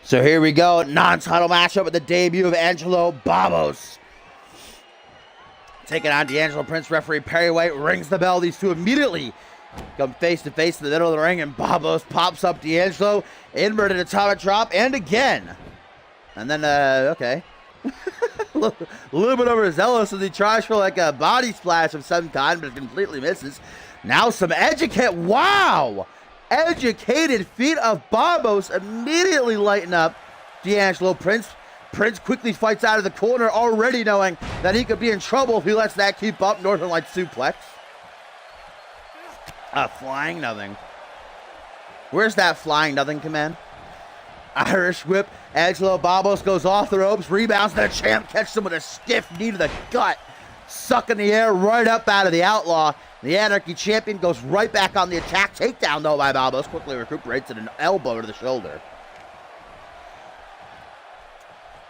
So here we go, non-title matchup with the debut of Angelo Babos. Taking on D'Angelo Prince, referee Perry White rings the bell. These two immediately come face to face in the middle of the ring, and Babos pops up D'Angelo, inverted atomic drop, and again. And then, okay. a little bit overzealous as he tries for like a body splash of some kind, but completely misses. Now some wow! Educated feet of Babos immediately lighten up D'Angelo Prince. Prince quickly fights out of the corner, already knowing that he could be in trouble if he lets that keep up. Northern Light suplex. A flying nothing. Where's that flying nothing command? Irish whip. Angelo Babos goes off the ropes, rebounds, and the champ catches him with a stiff knee to the gut. Sucking the air right up out of the Outlaw. The Anarchy champion goes right back on the attack. Takedown, though, by Babos. Quickly recuperates and an elbow to the shoulder.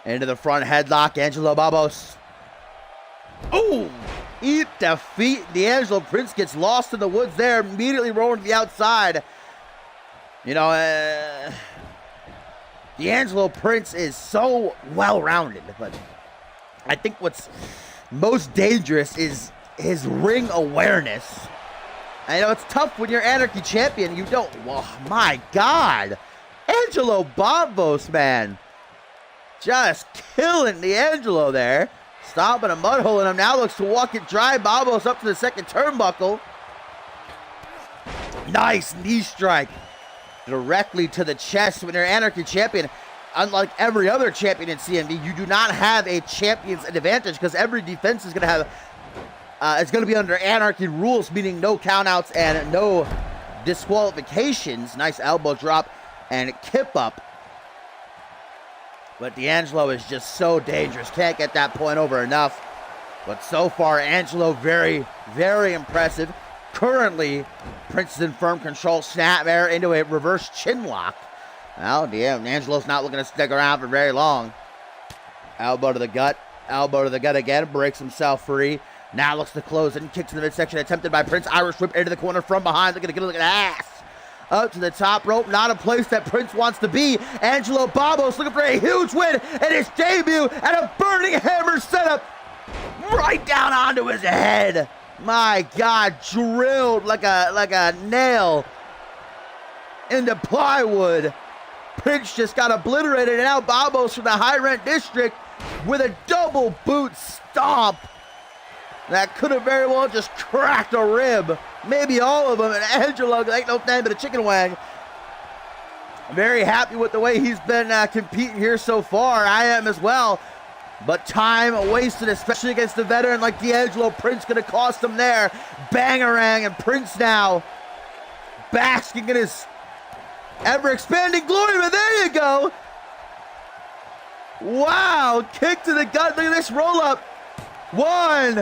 Into the front headlock, Angelo Babos. Oh! Eat defeat. D'Angelo Prince gets lost in the woods there. Immediately rolling to the outside. You know, D'Angelo Prince is so well-rounded. But I think what's most dangerous is his ring awareness. And, you know, it's tough when you're Anarchy champion. You don't, oh my God. Angelo Babos, man. Just killing D'Angelo there. Stomping a mud hole in him. Now looks to walk it dry. Babos up to the second turnbuckle. Nice knee strike. Directly to the chest. When you're Anarchy champion, unlike every other champion in CMV, you do not have a champion's advantage because every defense is going to have, it's going to be under Anarchy rules, meaning no countouts and no disqualifications. Nice elbow drop and kip up. But D'Angelo is just so dangerous. Can't get that point over enough. But so far, Angelo very, very impressive. Currently, Prince is in firm control. Snapmare into a reverse chin lock. Well, damn, Angelo's not looking to stick around for very long. Elbow to the gut. Elbow to the gut again. Breaks himself free. Now looks to close and kicks in the midsection. Attempted by Prince. Irish whip into the corner from behind. Looking to get a look at ass. Up to the top rope. Not a place that Prince wants to be. Angelo Babos looking for a huge win in his debut at a burning hammer setup. Right down onto his head. My God, drilled like a nail into plywood. Prince just got obliterated, and now Babos from the high rent district with a double boot stomp. That could have very well just cracked a rib. Maybe all of them, and Angelo ain't no thing but a chicken wing. Very happy with the way he's been competing here so far. I am as well. But time wasted, especially against the veteran like D'Angelo. Prince gonna cost him there. Bangarang, and Prince now basking in his ever-expanding glory. But there you go. Wow, kick to the gut. Look at this roll-up. 1,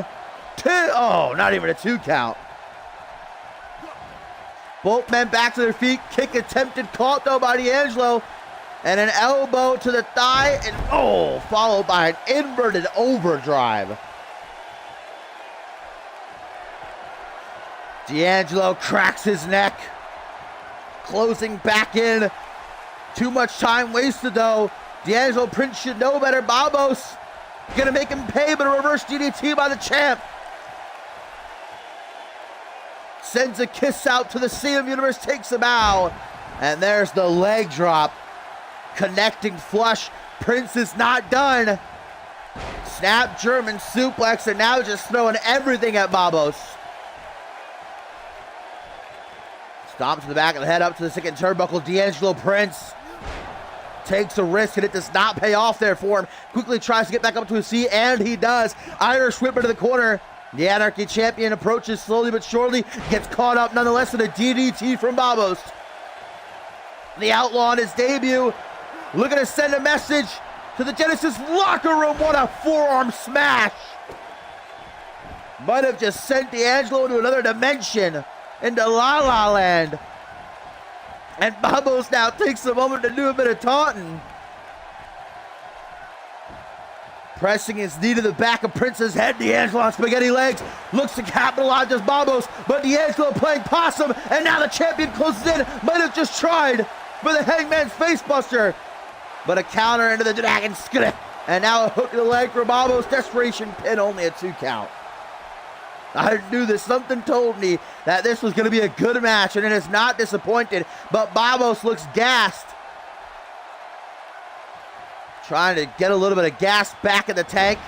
2. Oh, not even a 2 count. Both men back to their feet. Kick attempted, caught though by D'Angelo. And an elbow to the thigh, and oh, followed by an inverted overdrive. D'Angelo cracks his neck. Closing back in. Too much time wasted though. D'Angelo Prince should know better. Babos gonna make him pay, but a reverse DDT by the champ. Sends a kiss out to the CM Universe, takes a bow. And there's the leg drop. Connecting flush. Prince is not done. Snap German suplex, and now just throwing everything at Babos. Stomp to the back of the head, up to the second turnbuckle. D'Angelo Prince takes a risk, and it does not pay off there for him. Quickly tries to get back up to his feet, and he does. Irish whip into the corner. The Anarchy champion approaches slowly but surely. Gets caught up nonetheless in a DDT from Babos. The Outlaw in his debut. Looking to send a message to the Genesis locker room. What a forearm smash. Might have just sent D'Angelo into another dimension, into La La Land. And Babos now takes a moment to do a bit of taunting. Pressing his knee to the back of Prince's head. D'Angelo on spaghetti legs. Looks to capitalize as Babos, but D'Angelo playing possum, and now the champion closes in. Might have just tried for the Hangman's facebuster, but a counter into the dragon script. And now a hook to the leg for Babos. Desperation pin, only a 2 count. I knew this. Something told me that this was going to be a good match, and it is not disappointed. But Babos looks gassed. Trying to get a little bit of gas back in the tank.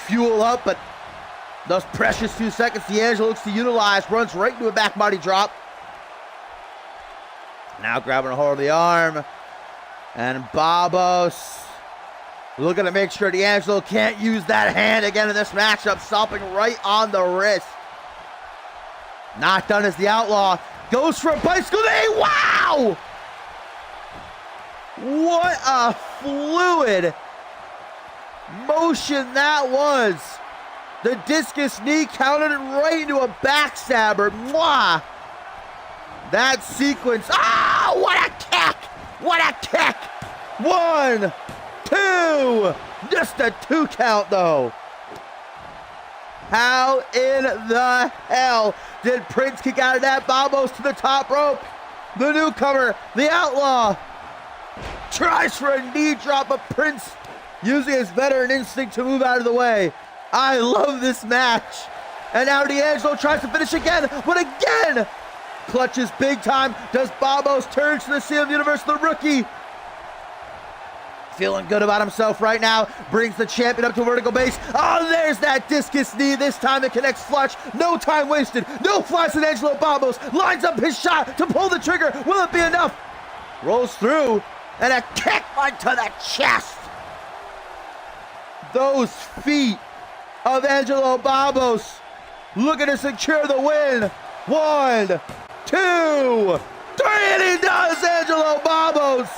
Fuel up, but those precious 2 seconds D'Angelo looks to utilize. Runs right into a back body drop. Now grabbing a hold of the arm. And Babos looking to make sure D'Angelo can't use that hand again in this matchup. Stomping right on the wrist. Not done as the Outlaw. Goes for a bicycle knee. Wow! What a fluid motion that was. The discus knee countered it right into a backstabber. Mwah! That sequence. Oh, what a kick! What a kick! 1, 2. Just a 2 count though. How in the hell did Prince kick out of that? Babos to the top rope. The newcomer, the Outlaw, tries for a knee drop, but Prince using his veteran instinct to move out of the way. I love this match. And now D'Angelo tries to finish again, but again, clutches big time. Does Babos, turns to the CM Universe, the rookie. feeling good about himself right now. Brings the champion up to a vertical base. Oh, there's that discus knee. This time it connects flush. No time wasted. No flash, and Angelo Babos lines up his shot to pull the trigger. Will it be enough? Rolls through, and a kick right to the chest. Those feet of Angelo Babos looking to secure the win. 1, 2, 3, and he does. Angelo Babos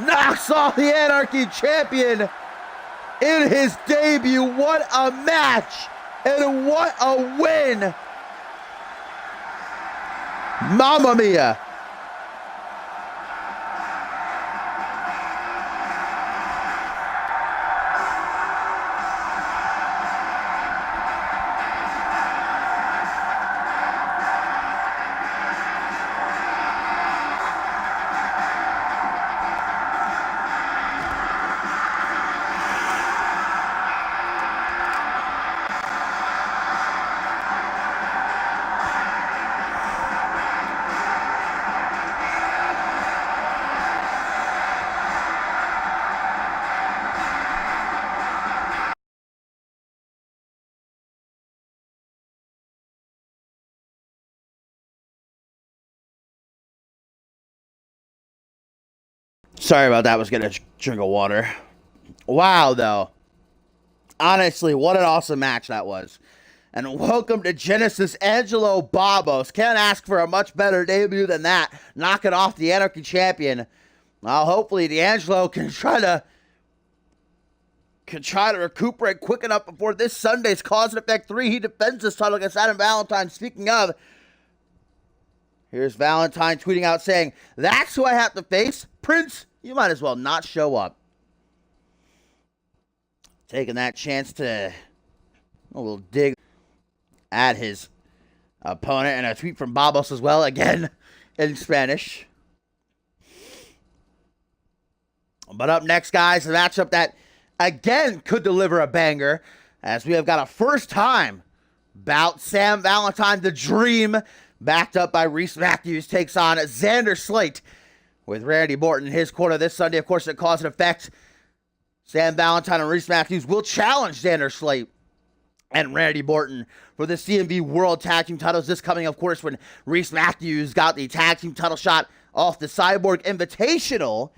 knocks off the Anarchy champion in his debut. What a match, and what a win. Mamma mia. Sorry about that. I was getting a drink of water. Wow, though. Honestly, what an awesome match that was. And welcome to Genesis, Angelo Babos. Can't ask for a much better debut than that. Knocking off the Anarchy champion. Well, hopefully D'Angelo can try to recuperate quick enough before this Sunday's Cause and Effect 3. He defends his title against Adam Valentine. Speaking of, here's Valentine tweeting out saying, "That's who I have to face. Prince, you might as well not show up." Taking that chance to a little dig at his opponent, and a tweet from Babos as well, again in Spanish. But up next, guys, a matchup that again could deliver a banger, as we have got a first time bout. Sam Valentine, the Dream, backed up by Reese Matthews, takes on Xander Slate with Randy Morton in his corner this Sunday. Of course, at Cause and Effect, Sam Valentine and Reese Matthews will challenge Xander Slate and Randy Morton for the CMV World Tag Team titles. This coming, of course, when Reese Matthews got the tag team title shot off the Cyborg Invitational.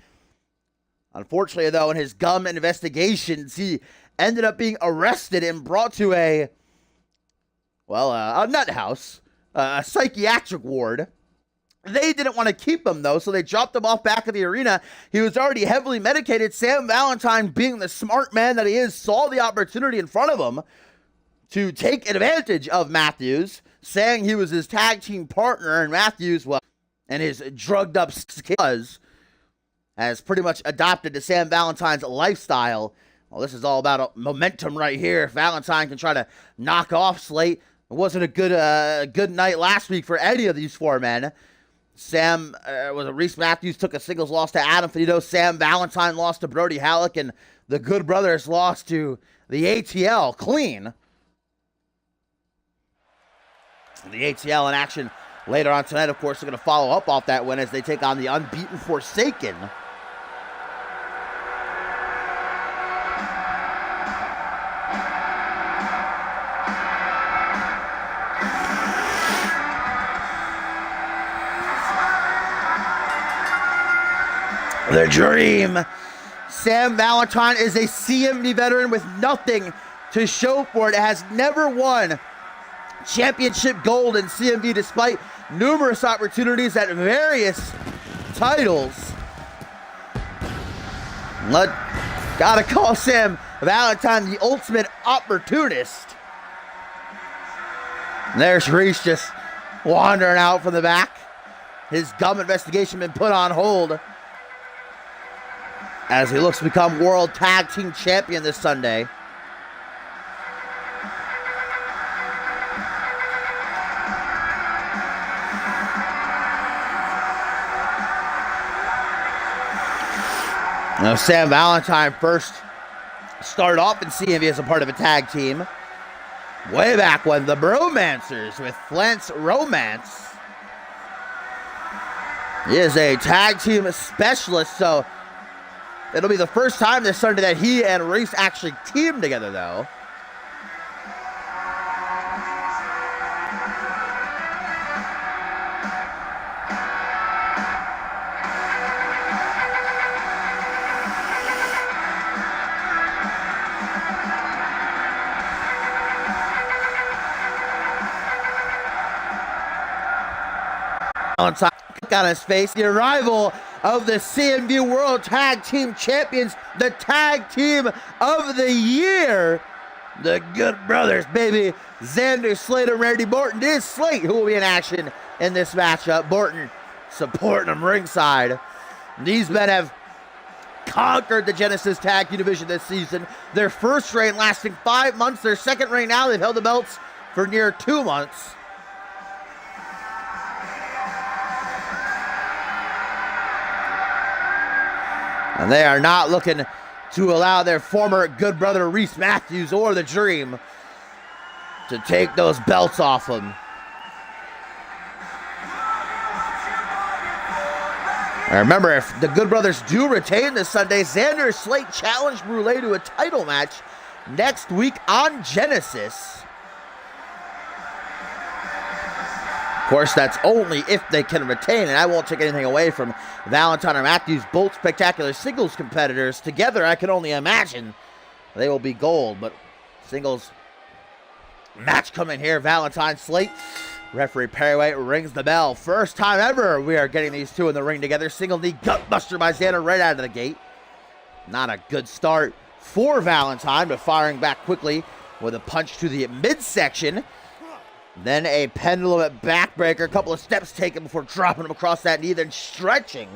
Unfortunately, though, in his gum investigations, he ended up being arrested and brought to a nut house, a psychiatric ward. They didn't want to keep him, though, so they dropped him off back of the arena. He was already heavily medicated. Sam Valentine, being the smart man that he is, saw the opportunity in front of him to take advantage of Matthews, saying he was his tag team partner, and Matthews, well, and his drugged up skills, has pretty much adopted to Sam Valentine's lifestyle. Well, this is all about momentum right here. If Valentine can try to knock off Slate, it wasn't a good night last week for any of these four men. Reese Matthews took a singles loss to Adam Finito. Sam Valentine lost to Brody Halleck, and the Good Brothers lost to the ATL clean. The ATL in action later on tonight, of course, they're going to follow up off that win as they take on the unbeaten Forsaken. The Dream. Sam Valentine is a CMV veteran with nothing to show for it. It has never won championship gold in CMV despite numerous opportunities at various titles. Gotta call Sam Valentine the ultimate opportunist. And there's Reese just wandering out from the back. His gum investigation been put on hold as he looks to become World Tag Team Champion this Sunday. Now, Sam Valentine first started off in CMV as a part of a tag team way back when, the Bromancers with Flint's Romance. He is a tag team specialist, so It'll be the first time this Sunday that he and Reese actually team together, though. On top, on his face, the arrival of the CMV World Tag Team Champions, the Tag Team of the Year, the Good Brothers, baby. Xander Slate and Randy Borton. It is Slate who will be in action in this matchup. Borton supporting him ringside. These men have conquered the Genesis Tag Team division this season. Their first reign lasting 5 months. Their second reign now. They've held the belts for near 2 months. And they are not looking to allow their former good brother Reese Matthews or the Dream to take those belts off them. And remember, if the Good Brothers do retain this Sunday, Xander Slate challenged Brule to a title match next week on Genesis. Of course, that's only if they can retain, and I won't take anything away from Valentine or Matthews, both spectacular singles competitors. Together, I can only imagine they will be gold, but singles match coming here. Valentine Slate, referee Perry White rings the bell. First time ever we are getting these two in the ring together. Single knee gutbuster by Xander right out of the gate. Not a good start for Valentine, but firing back quickly with a punch to the midsection. Then a pendulum backbreaker, a couple of steps taken before dropping him across that knee, then stretching.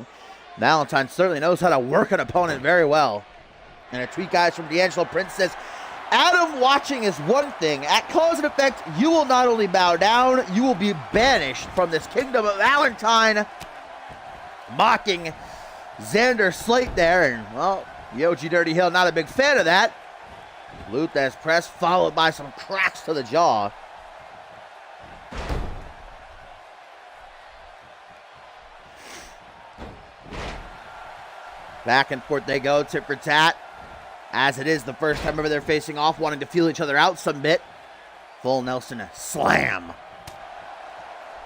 Valentine certainly knows how to work an opponent very well. And a tweet, guys, from D'Angelo Prince says, Adam watching is one thing. At cause and effect, you will not only bow down, you will be banished from this kingdom of Valentine. Mocking Xander Slate there. And, well, Yoji Dirty Hill, not a big fan of that. Luthez press, followed by some cracks to the jaw. Back and forth they go, tit for tat. As it is the first time ever they're facing off, wanting to feel each other out some bit. Full Nelson slam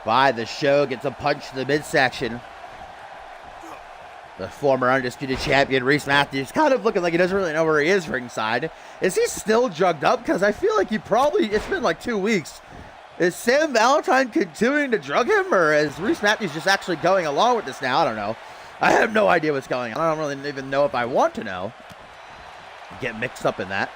by the Show, gets a punch to the midsection. The former undisputed champion, Reese Matthews, kind of looking like he doesn't really know where he is ringside. Is he still drugged up? Because I feel like it's been like 2 weeks. Is Sam Valentine continuing to drug him, or is Reese Matthews just actually going along with this now? I don't know. I have no idea what's going on. I don't really even know if I want to know. Get mixed up in that.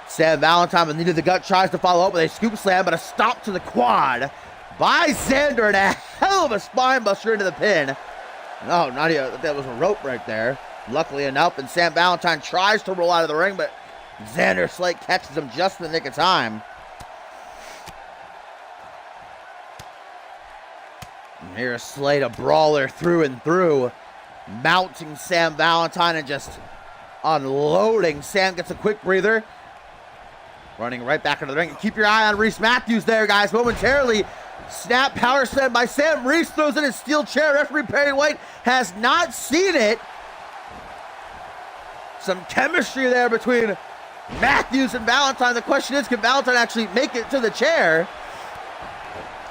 Sam Valentine with knee to the gut tries to follow up with a scoop slam, but a stop to the quad by Xander and a hell of a spine buster into the pin. No, not even, that was a rope right there. Luckily enough, and Sam Valentine tries to roll out of the ring, but Xander Slate catches him just in the nick of time. And here's Slate, a brawler through and through, mounting Sam Valentine and just unloading. Sam gets a quick breather, running right back into the ring. Keep your eye on Reese Matthews there, guys, momentarily. Snap power slam by Sam. Reese throws in his steel chair. Referee Perry White has not seen it. Some chemistry there between Matthews and Valentine. The question is, can Valentine actually make it to the chair?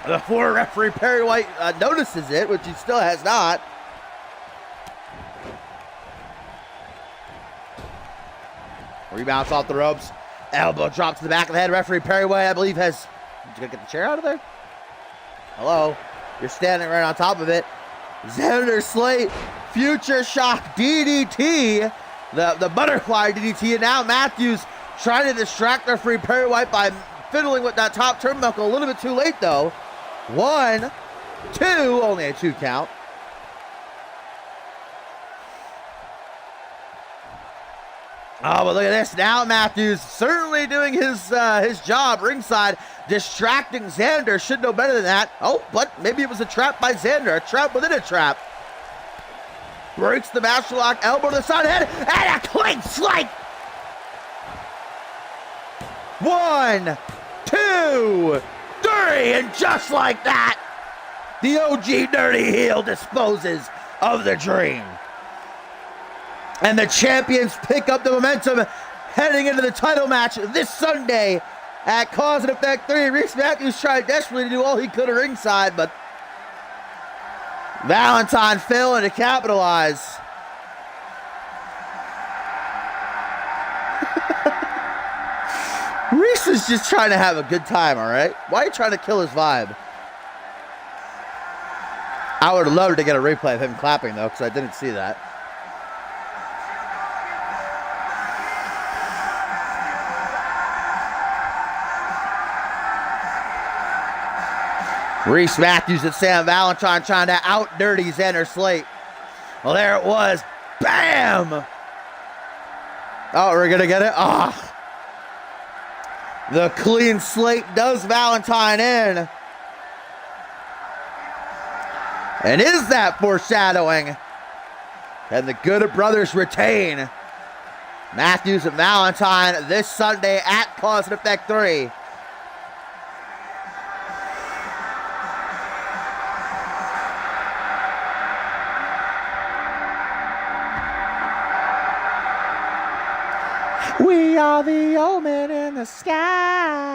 Before referee Perry White notices it, which he still has not. Rebounds off the ropes. Elbow drop to the back of the head. Referee Perry White, I believe, has... Did you get the chair out of there? Hello? You're standing right on top of it. Xander Slate, Future Shock DDT. The butterfly DDT. And now Matthews trying to distract referee Perry White by fiddling with that top turnbuckle. A little bit too late, though. 1, 2, only a 2 count. Oh, but look at this. Now Matthews certainly doing his job ringside, distracting Xander. Should know better than that. Oh, but maybe it was a trap by Xander. A trap within a trap. Breaks the master lock, elbow to the side head, and a clean slate. 1, 2, 3, and just like that, the OG Dirty Heel disposes of the Dream. And the champions pick up the momentum heading into the title match this Sunday at Cause and Effect 3. Reese Matthews tried desperately to do all he could at ringside, but Valentine failing to capitalize. Reese is just trying to have a good time, all right? Why are you trying to kill his vibe? I would have loved to get a replay of him clapping, though, because I didn't see that. Reese Matthews and Sam Valentine trying to out-dirty Xander Slate. Well, there it was. Bam! Oh, we're going to get it? Ah. The clean slate does Valentine in. And is that foreshadowing? And the Good Brothers retain. Matthews and Valentine this Sunday at Cause and Effect 3. We are the omen in the sky.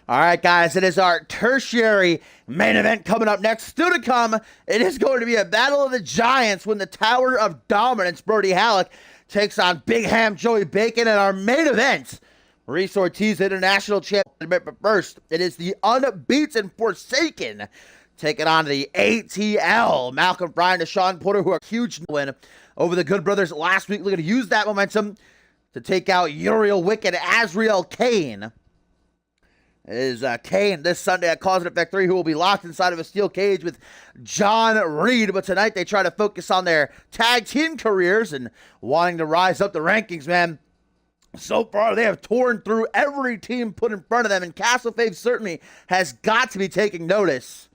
All right, guys, it is our tertiary main event coming up next. Still to come, it is going to be a battle of the giants when the Tower of Dominance, Brody Halleck, takes on Big Ham Joey Bacon. And our main event, Maurice Ortiz, International Champion. But first, it is the unbeaten Forsaken taking on the ATL. Malcolm Bryan and Sean Porter, who are huge win over the Good Brothers last week. Looking to use that momentum to take out Uriel Wick and Azrael Kane. It is Kane this Sunday at Cause and Effect 3, who will be locked inside of a steel cage with John Reed. But tonight they try to focus on their tag team careers and wanting to rise up the rankings, man. So far, they have torn through every team put in front of them, and Castle Fave certainly has got to be taking notice.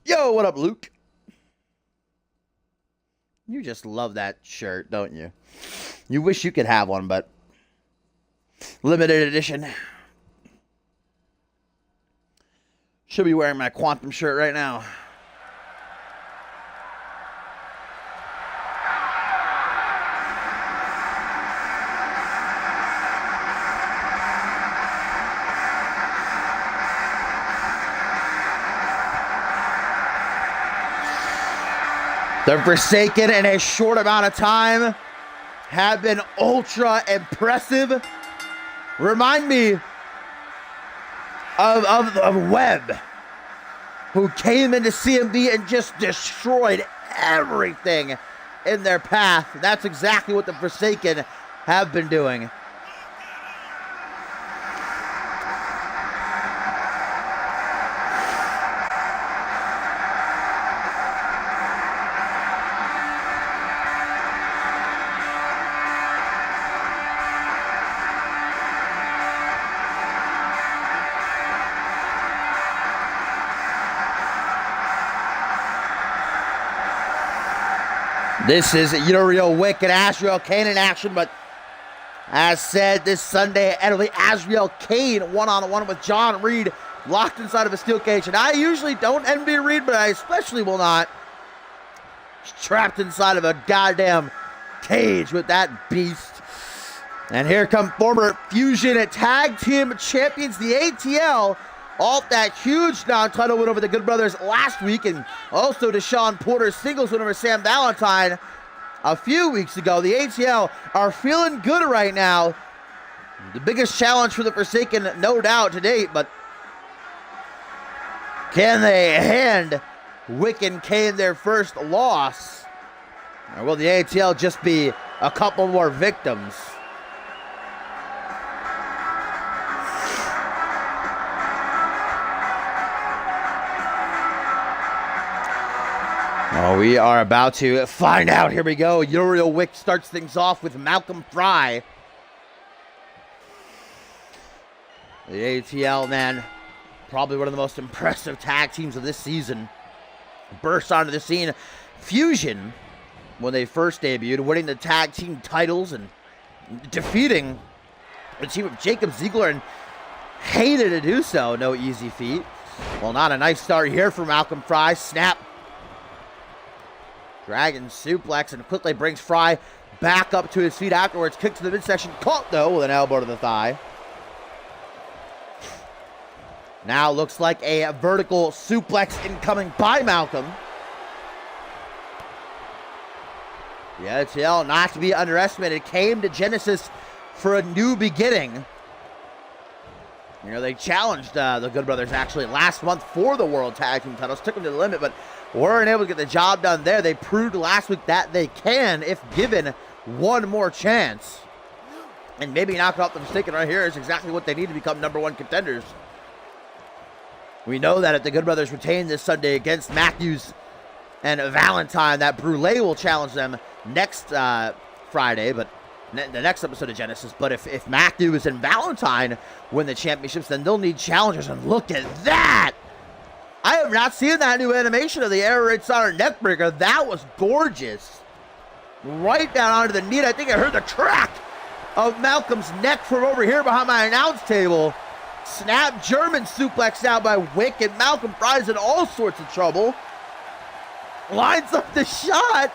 Yo, what up, Luke? You just love that shirt, don't you? You wish you could have one, but limited edition. Should be wearing my Quantum shirt right now. The Forsaken, in a short amount of time, have been ultra impressive. Remind me of Webb, who came into CMV and just destroyed everything in their path. That's exactly what the Forsaken have been doing. This is Uriel Wick and Azrael Kane in action, but as said, this Sunday, Italy, Azrael Kane one-on-one with John Reed, locked inside of a steel cage. And I usually don't envy Reed, but I especially will not. He's trapped inside of a goddamn cage with that beast. And here come former Fusion Tag Team Champions, the ATL, off that huge non-title win over the Good Brothers last week, and also to Sean Porter's singles win over Sam Valentine. a few weeks ago. The ATL are feeling good right now. The biggest challenge for the Forsaken, no doubt, to date, but can they hand Wick and Kane their first loss? Or will the ATL just be a couple more victims? Oh, we are about to find out. Here we go. Uriel Wick starts things off with Malcolm Fry. The ATL, man, probably one of the most impressive tag teams of this season, burst onto the scene. Fusion, when they first debuted, winning the tag team titles and defeating the team of Jacob Ziegler, and hated to do so. No easy feat. Well, not a nice start here for Malcolm Fry. Snap. Dragon suplex, and quickly brings Fry back up to his feet afterwards. Kick to the midsection. Caught, though, with an elbow to the thigh. Now looks like a vertical suplex incoming by Malcolm. The ATL, not to be underestimated, came to Genesis for a new beginning. You know, they challenged the Good Brothers actually last month for the World Tag Team titles, took them to the limit, but weren't able to get the job done there. They proved last week that they can if given one more chance. And maybe knocking off the Forsaken right here is exactly what they need to become #1 contenders. We know that if the Good Brothers retain this Sunday against Matthews and Valentine, that Brule will challenge them next Friday, but the next episode of Genesis. But if Matthews and Valentine win the championships, then they'll need challengers. And look at that! I have not seen that new animation of the Air Raid Sauter neckbreaker. That was gorgeous. Right down onto the knee. I think I heard the crack of Malcolm's neck from over here behind my announce table. Snap German suplex now by Wick, and Malcolm Fry's in all sorts of trouble. Lines up the shot.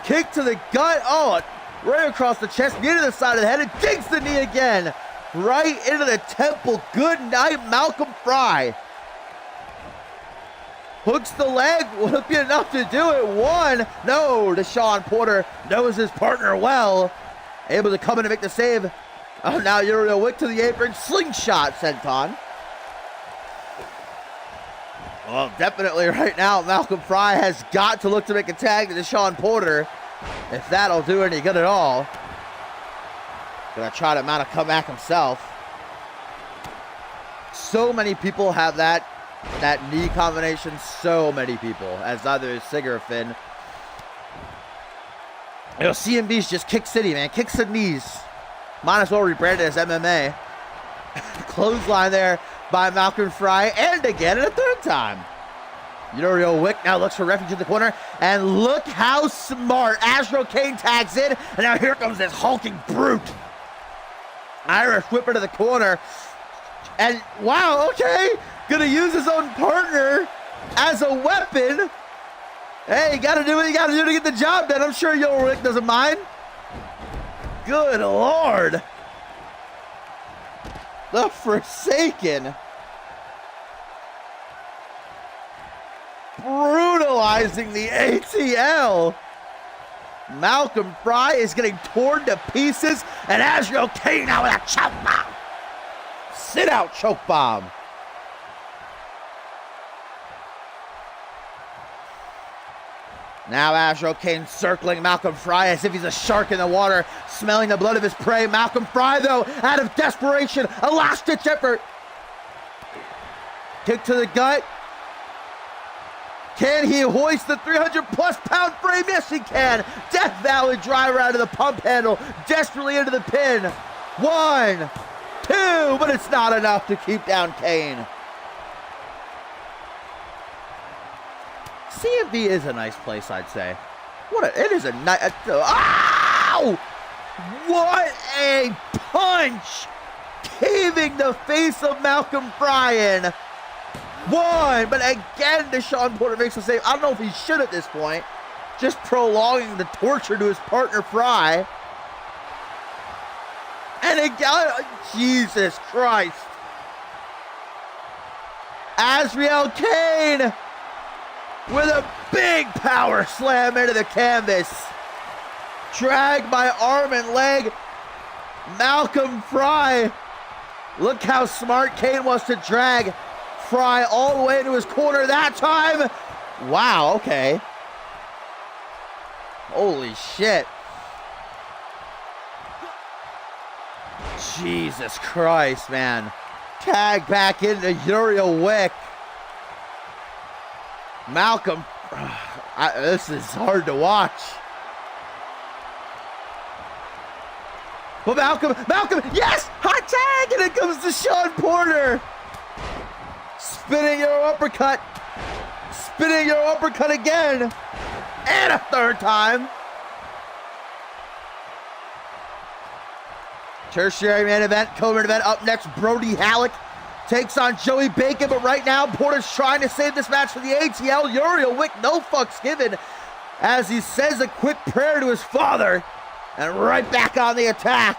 Kick to the gut. Oh, right across the chest, near to the side of the head, and digs the knee again. Right into the temple. Good night, Malcolm Fry. Hooks the leg. Will it be enough to do it? One. No, Deshaun Porter knows his partner well. Able to come in and make the save. Oh, now Uriel Wick to the apron. Slingshot senton. Well, definitely right now, Malcolm Fry has got to look to make a tag to Deshaun Porter. If that'll do any good at all. Gonna try to mount a comeback himself. So many people have that knee combination. So many people. As either Sigger or Finn. You know, CMV's just Kick City, man. Kicks the knees. Might as well rebrand it as MMA. Clothesline there by Malcolm Fry. And again, and a third time. Uriel Wick now looks for refuge in the corner. And look how smart. Astro Kane tags in. And now here comes this hulking brute. Irish whipper to the corner. And wow, okay. Gonna use his own partner as a weapon. Hey, you gotta do what you gotta do to get the job done. I'm sure Uriel Wick doesn't mind. Good Lord. The Forsaken. Brutalizing the ATL. Malcolm Fry is getting torn to pieces. And Astro Kane now with a choke bomb. Sit out choke bomb. Now Astro Kane circling Malcolm Fry as if he's a shark in the water, smelling the blood of his prey. Malcolm Fry, though, out of desperation, a last-ditch effort. Kick to the gut. Can he hoist the 300-plus pound frame? Yes, he can. Death Valley driver out of the pump handle, desperately into the pin. 1, 2, but it's not enough to keep down Kane. CMV is a nice place, I'd say. It is a nice. Ow! What a punch! Caving the face of Malcolm Fry in. 1, but again, Deshaun Porter makes the save. I don't know if he should at this point. Just prolonging the torture to his partner Fry. And again, Jesus Christ. Azrael Kane with a big power slam into the canvas. Dragged by arm and leg. Malcolm Fry. Look how smart Kane was to drag Fry all the way into his corner that time. Wow, okay. Holy shit. Jesus Christ, man. Tag back into Uriel Wick. Malcolm, this is hard to watch. But Malcolm, yes! Hot tag! And it comes to Sean Porter. Spinning your uppercut. Spinning your uppercut again. And a third time. Tertiary main event, co-main event up next. Brody Halleck takes on Joey Bacon, but right now Porter's trying to save this match for the ATL. Uriel Wick, no fucks given, as he says a quick prayer to his father, and right back on the attack.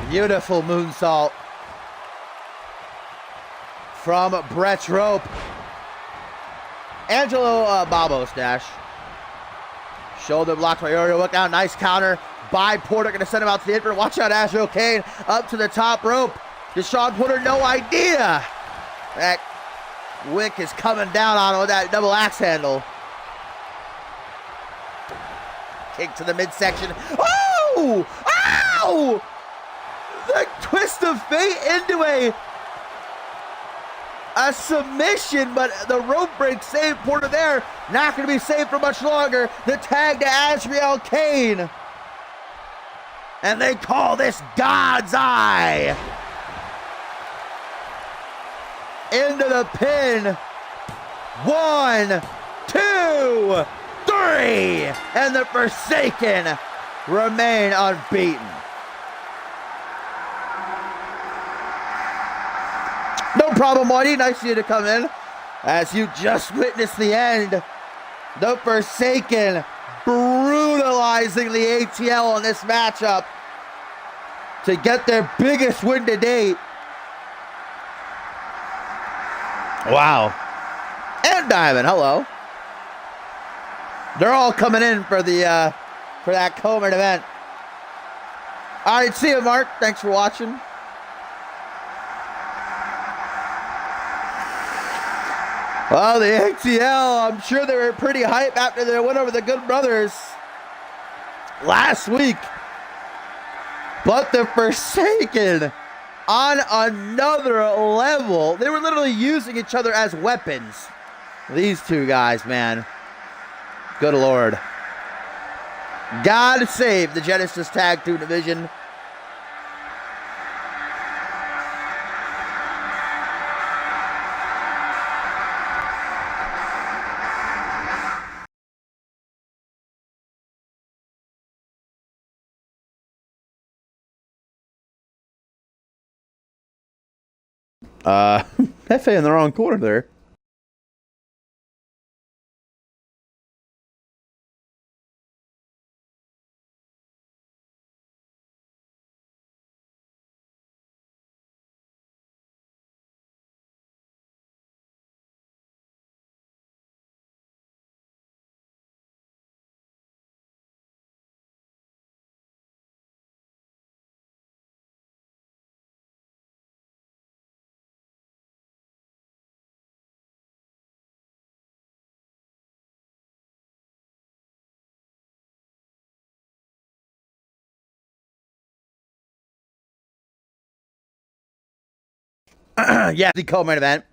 Beautiful moonsault from Brett's rope. Angelo Babos dash. Shoulder blocked by Uriel Wick. Now nice counter by Porter, gonna send him out to the apron. Watch out, Astro Kane up to the top rope. Deshaun Porter, no idea that Wick is coming down on him with that double axe handle. Kick to the midsection. Oh! Ow! The twist of fate into a submission, but the rope break saved Porter there. Not gonna be saved for much longer. The tag to Asriel Kane. And they call this God's Eye. Into the pin. 1, 2, 3. And the Forsaken remain unbeaten. No problem, Whitey. Nice of you to come in. As you just witnessed the end. The Forsaken brutalizing the ATL in this matchup to get their biggest win to date. Wow. And Diamond, hello. They're all coming in for the for that co-main event. All right, see you, Mark. Thanks for watching. Well, the ATL, I'm sure they were pretty hyped after their win over the Good Brothers last week. But the Forsaken on another level. They were literally using each other as weapons. These two guys, man. Good Lord. God save the Genesis Tag Team Division. Hefe in the wrong corner there. Yeah, the co-main event.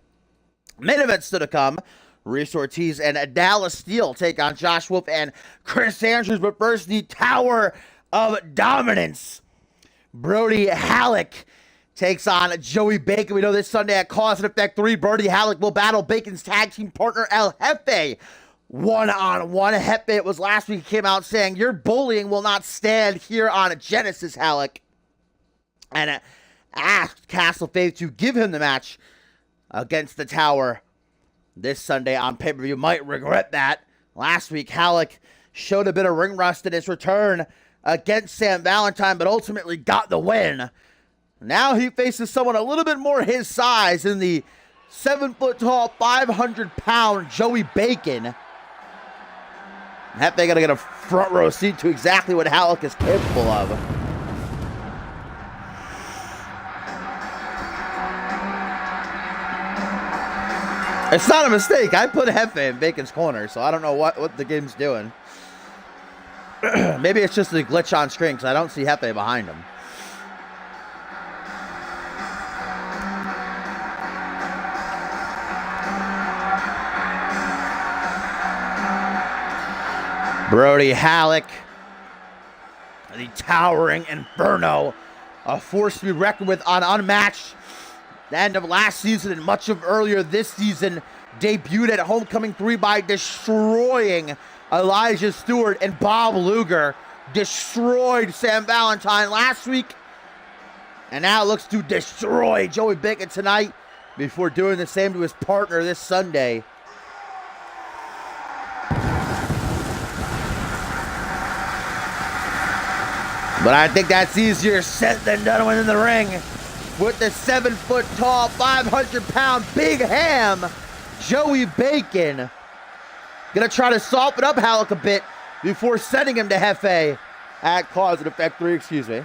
Main event still to come. Reese Ortiz and Dallas Steele take on Josh Wolf and Chris Andrews. But first, the Tower of Dominance. Brody Halleck takes on Joey Bacon. We know this Sunday at Cause and Effect 3, Brody Halleck will battle Bacon's tag team partner El Jefe. One-on-one. Jefe, it was last week, he came out saying, your bullying will not stand here on Genesis, Halleck. And asked Castle Faith to give him the match against the Tower this Sunday on pay-per-view. Might regret that. Last week, Halleck showed a bit of ring rust in his return against Sam Valentine, but ultimately got the win. Now he faces someone a little bit more his size in the 7-foot-tall, 500-pound Joey Bacon. Hefe gonna get a front row seat to exactly what Halleck is capable of. It's not a mistake. I put Hefe in Bacon's corner, so I don't know what the game's doing. Maybe it's just a glitch on screen because I don't see Hefe behind him. Brody Halleck, the towering inferno, a force to be reckoned with on Unmatched. The end of last season and much of earlier this season, debuted at Homecoming 3 by destroying Elijah Stewart, and Bob Luger destroyed Sam Valentine last week. And now looks to destroy Joey Bacon tonight before doing the same to his partner this Sunday. But I think that's easier said than done within the ring. With the 7-foot-tall, 500-pound big ham, Joey Bacon. Gonna try to soften up Halleck a bit before sending him to Hefe at Cause and Effect 3, excuse me.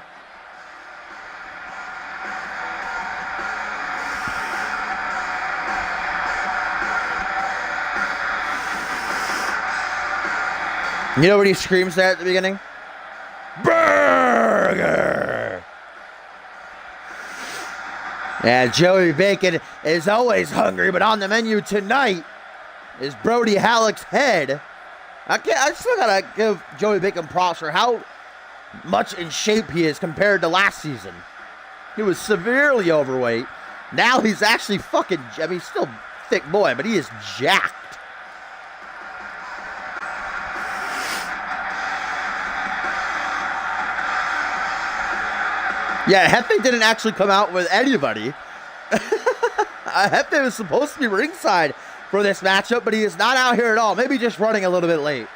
You know what he screams at the beginning? Burger! Yeah, Joey Bacon is always hungry, but on the menu tonight is Brody Halleck's head. I still gotta give Joey Bacon props for how much in shape he is compared to last season. He was severely overweight. Now he's actually fucking, I mean, he's still a thick boy, but he is jacked. Yeah, Hefe didn't actually come out with anybody. Hefe was supposed to be ringside for this matchup, but he is not out here at all. Maybe just running a little bit late.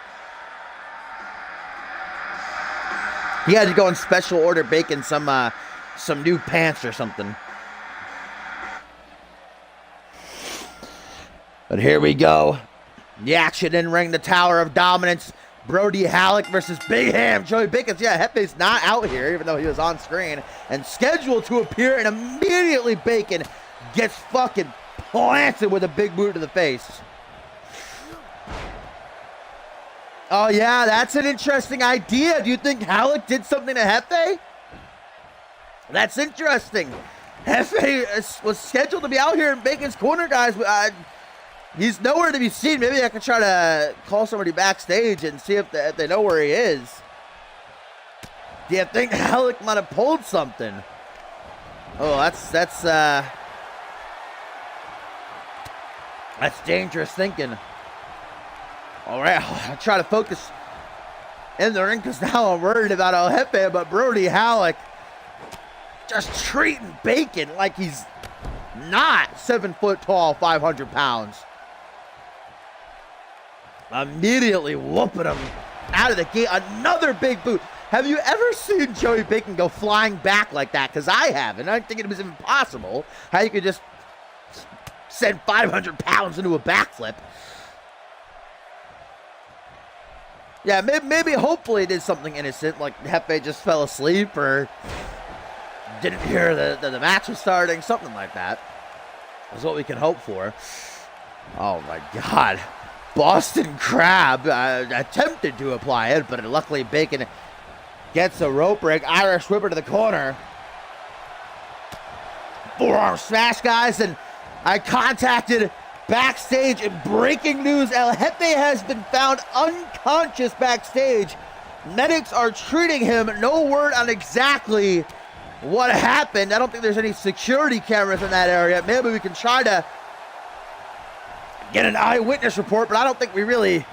He had to go and special order Bacon some new pants or something. But here we go. The action in ring, the Tower of Dominance. Brody Halleck versus Big Ham Joey Bacon. Yeah, Hefe's not out here, even though he was on screen and scheduled to appear, and immediately Bacon gets fucking planted with a big boot to the face. Oh yeah, that's an interesting idea. Do you think Halleck did something to Hefe? That's interesting. Hefe was scheduled to be out here in Bacon's corner, guys. He's nowhere to be seen. Maybe I could try to call somebody backstage and see if they know where he is. Do you think Halleck might have pulled something? Oh, that's dangerous thinking. All right, I'll try to focus in the ring because now I'm worried about El Jefe, but Brody Halleck just treating Bacon like he's not 7 foot tall, 500 pounds. Immediately whooping him out of the gate. Another big boot. Have you ever seen Joey Bacon go flying back like that? Because I haven't. I think it was impossible how you could just send 500 pounds into a backflip. Yeah, maybe hopefully it is something innocent, like Hefe just fell asleep or didn't hear the match was starting, something like that. That's what we can hope for. Oh my God. Boston Crab attempted to apply it, but luckily Bacon gets a rope break. Irish Whipper to the corner. Forearm smash, guys, and I contacted backstage, and breaking news, El Jefe has been found unconscious backstage. Medics are treating him. No word on exactly what happened. I don't think there's any security cameras in that area. Maybe we can try to get an eyewitness report, but I don't think we really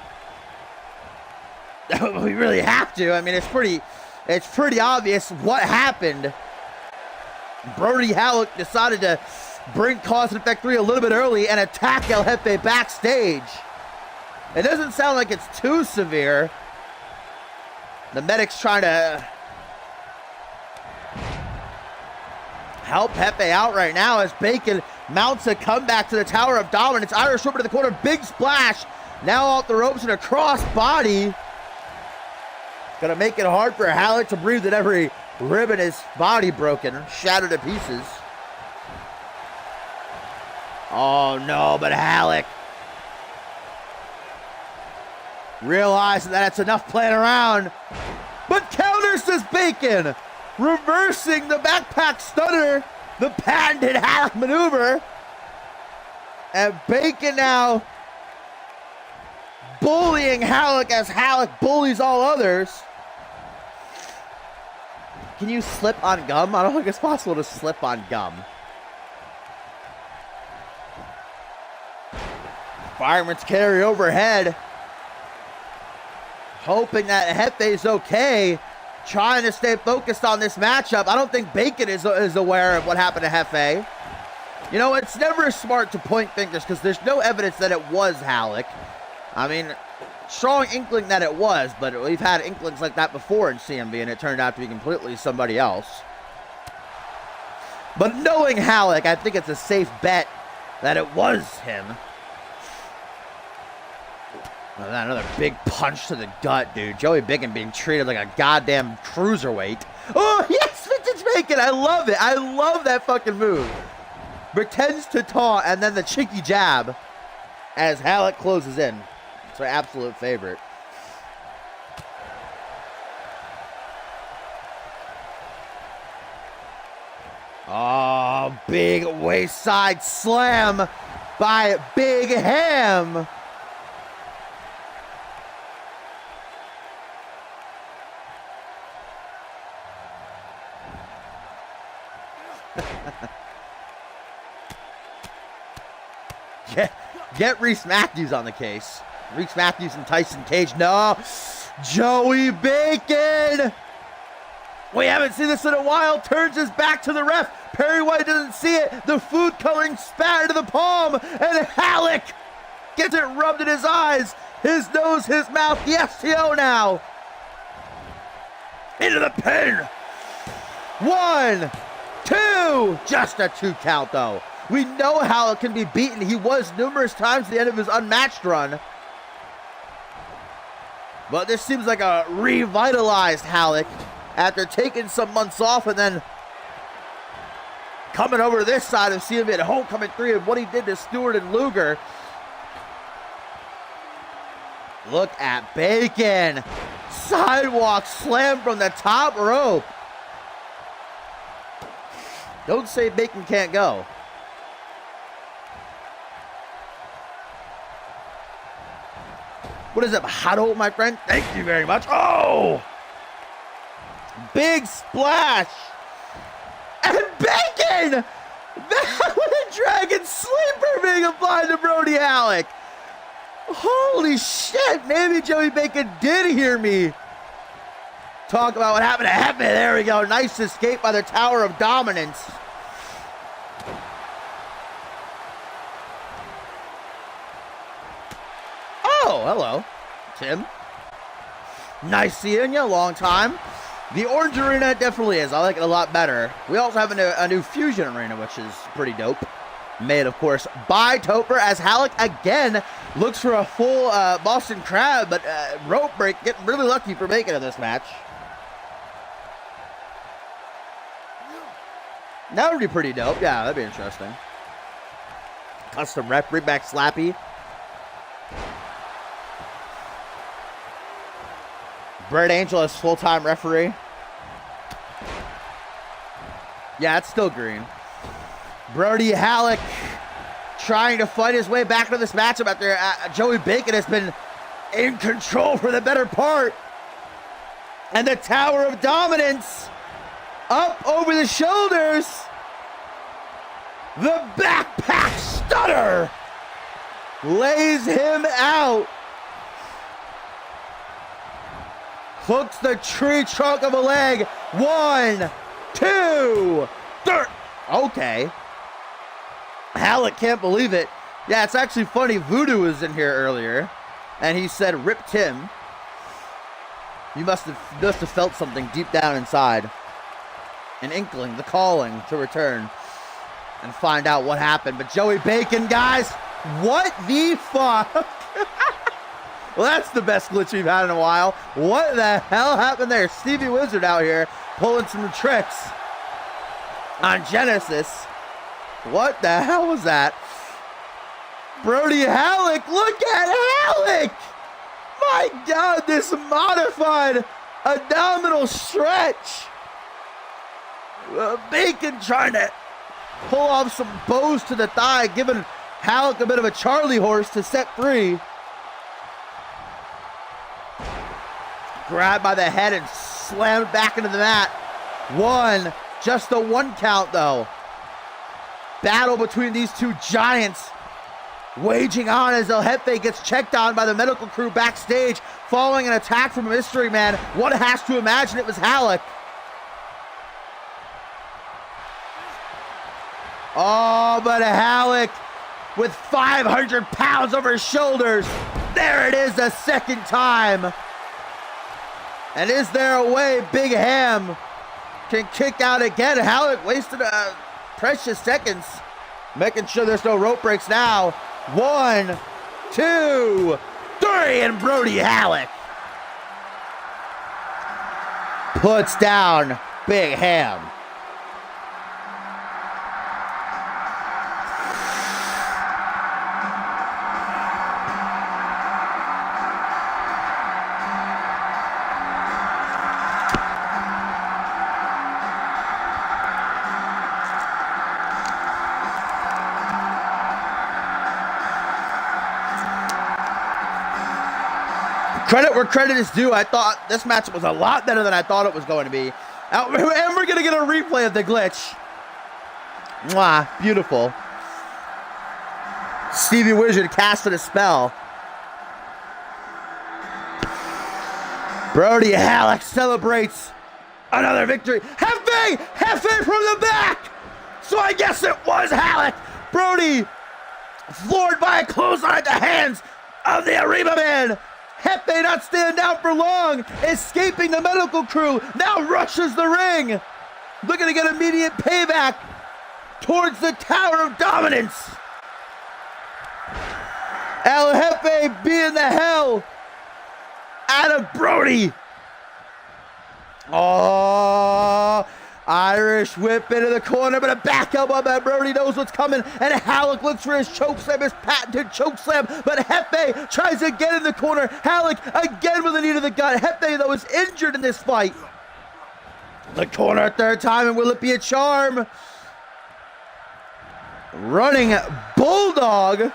have to. I mean, it's pretty obvious what happened. Brody Halleck decided to bring Cause and Effect 3 a little bit early and attack El Jefe backstage. It doesn't sound like it's too severe. The medic's trying to help Jefe out right now as Bacon mounts a comeback to the Tower of Dominance. Irish Whip to the corner, big splash. Now off the ropes and a cross body. Gonna make it hard for Halleck to breathe with every rib in his body broken, shattered to pieces. Oh no, but Halleck realizing that it's enough playing around, but counters this Bacon, reversing the backpack stunner, the patented Halleck maneuver. And Bacon now bullying Halleck as Halleck bullies all others. Can you slip on gum? I don't think it's possible to slip on gum. Fireman's carry overhead. Hoping that Hefe's okay. Trying to stay focused on this matchup. I don't think Bacon is aware of what happened to Hefe. You know, it's never smart to point fingers because there's no evidence that it was Halleck. I mean, strong inkling that it was, but we've had inklings like that before in CMV, and it turned out to be completely somebody else. But knowing Halleck, I think it's a safe bet that it was him. Another big punch to the gut, dude. Joey Bacon being treated like a goddamn cruiserweight. Oh, yes, vintage Bacon. I love it. I love that fucking move. Pretends to taunt, and then the cheeky jab as Halleck closes in. It's my absolute favorite. Oh, big waist-side slam by Big Ham. Get Reese Matthews on the case. Reese Matthews and Tyson Cage. No. Joey Bacon. We haven't seen this in a while. Turns his back to the ref. Perry White doesn't see it. The food coloring spat into the palm. And Halleck gets it rubbed in his eyes, his nose, his mouth. The STO now. Into the pin. 1, 2. Just a 2 count though. We know Halleck can be beaten. He was numerous times at the end of his unmatched run. But this seems like a revitalized Halleck after taking some months off and then coming over to this side of CMV at Homecoming 3 and what he did to Stewart and Luger. Look at Bacon. Sidewalk slam from the top rope. Don't say Bacon can't go. What is up, Huddle, my friend? Thank you very much. Oh! Big splash. And Bacon! The Dragon Sleeper being applied to Brody Halleck. Holy shit. Maybe Joey Bacon did hear me talk about what happened to Hefe. There we go. Nice escape by the Tower of Dominance. Oh, hello, Tim. Nice seeing you, long time. The Orange Arena definitely is. I like it a lot better. We also have a new Fusion Arena, which is pretty dope. Made, of course, by Topher, as Halleck again looks for a full Boston Crab, but rope break, getting really lucky for making it this match. That would be pretty dope. Yeah, that'd be interesting. Custom ref, bring back Slappy. Brett Angel as full-time referee. Yeah, it's still green. Brody Halleck trying to fight his way back into this matchup after Joey Bacon has been in control for the better part. And the Tower of Dominance up over the shoulders. The backpack stunner lays him out. Hooks the tree trunk of a leg. 1, 2, 3. Okay. Halleck can't believe it. Yeah, it's actually funny. Voodoo was in here earlier, and he said, "Rip Tim." You must have felt something deep down inside. An inkling, the calling to return. and find out what happened. But Joey Bacon, guys, what the fuck? Well, that's the best glitch we've had in a while. What the hell happened there? Stevie Wizard out here pulling some tricks on Genesis. What the hell was that? Brody Halleck, look at Halleck! My God, this modified abdominal stretch. Bacon trying to pull off some bows to the thigh, giving Halleck a bit of a Charlie horse to set free. Grabbed by the head and slammed back into the mat. Just a 1 count though. Battle between these two giants waging on as El Jefe gets checked on by the medical crew backstage following an attack from a mystery man. One has to imagine it was Halleck. Oh, but Halleck with 500 pounds over his shoulders. There it is the second time. And is there a way Big Ham can kick out again? Halleck wasted precious seconds, making sure there's no rope breaks now. 1, 2, 3, and Brody Halleck puts down Big Ham. Credit where credit is due. I thought this match was a lot better than I thought it was going to be. And we're going to get a replay of the glitch. Mwah, beautiful. Stevie Wizard casted a spell. Brody Halleck celebrates another victory. Hefe from the back. So I guess it was Halleck. Brody floored by a clothesline at the hands of the Ariba Man. Hefe not staying down for long, escaping the medical crew, now rushes the ring. Looking to get immediate payback towards the Tower of Dominance. El Jefe being the hell out of Brody. Oh, Irish whip into the corner, but a back elbow by Brody knows what's coming, and Halleck looks for his chokeslam, his patented chokeslam, but Hefe tries to get in the corner. Halleck again with a knee to the gut. Hefe, though, is injured in this fight. The corner a third time, and will it be a charm? Running Bulldog.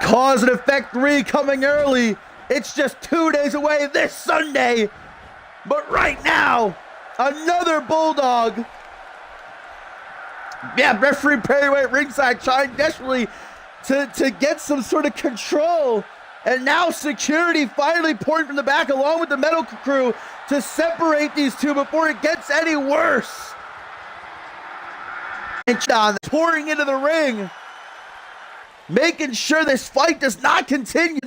Cause and Effect 3 coming early. It's just 2 days away this Sunday. But right now, another Bulldog. Yeah, referee Perry White ringside trying desperately to get some sort of control. And now security finally pouring from the back along with the medical crew to separate these two before it gets any worse. And John pouring into the ring, making sure this fight does not continue.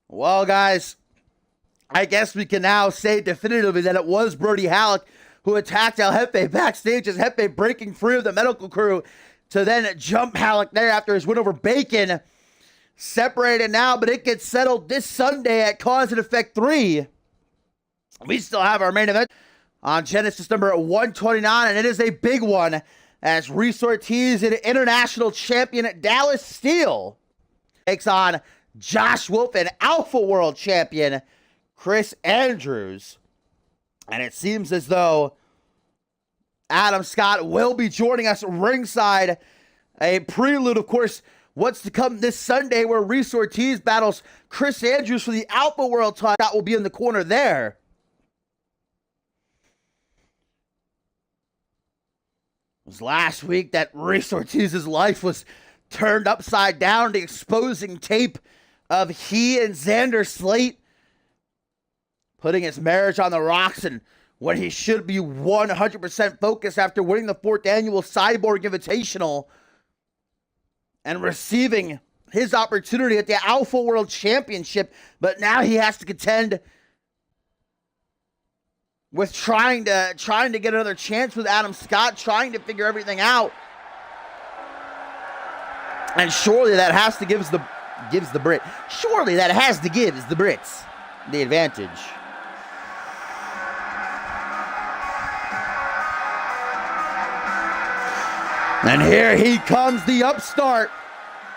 Well, guys, I guess we can now say definitively that it was Brody Halleck who attacked El Jefe backstage, as Jefe breaking free of the medical crew to then jump Halleck there after his win over Bacon. Separated now, but it gets settled this Sunday at Cause and Effect 3. We still have our main event on Genesis number 129, and it is a big one. as Reese Ortiz and international champion Dallas Steele takes on Josh Wolf and Alpha World champion Chris Andrews. And it seems as though Adam Scott will be joining us ringside. A prelude, of course, what's to come this Sunday, where Reese Ortiz battles Chris Andrews for the Alpha World title. That will be in the corner there. It was last week that Reese Ortiz's life was turned upside down, the exposing tape of he and Xander Slate putting his marriage on the rocks, and when he should be 100% focused after winning the 4th annual Cyborg Invitational and receiving his opportunity at the Alpha World Championship. But now he has to contend with trying to get another chance with Adam Scott, trying to figure everything out. And surely that has to gives the Brit. Surely that has to gives the Brits the advantage. And here he comes, the upstart.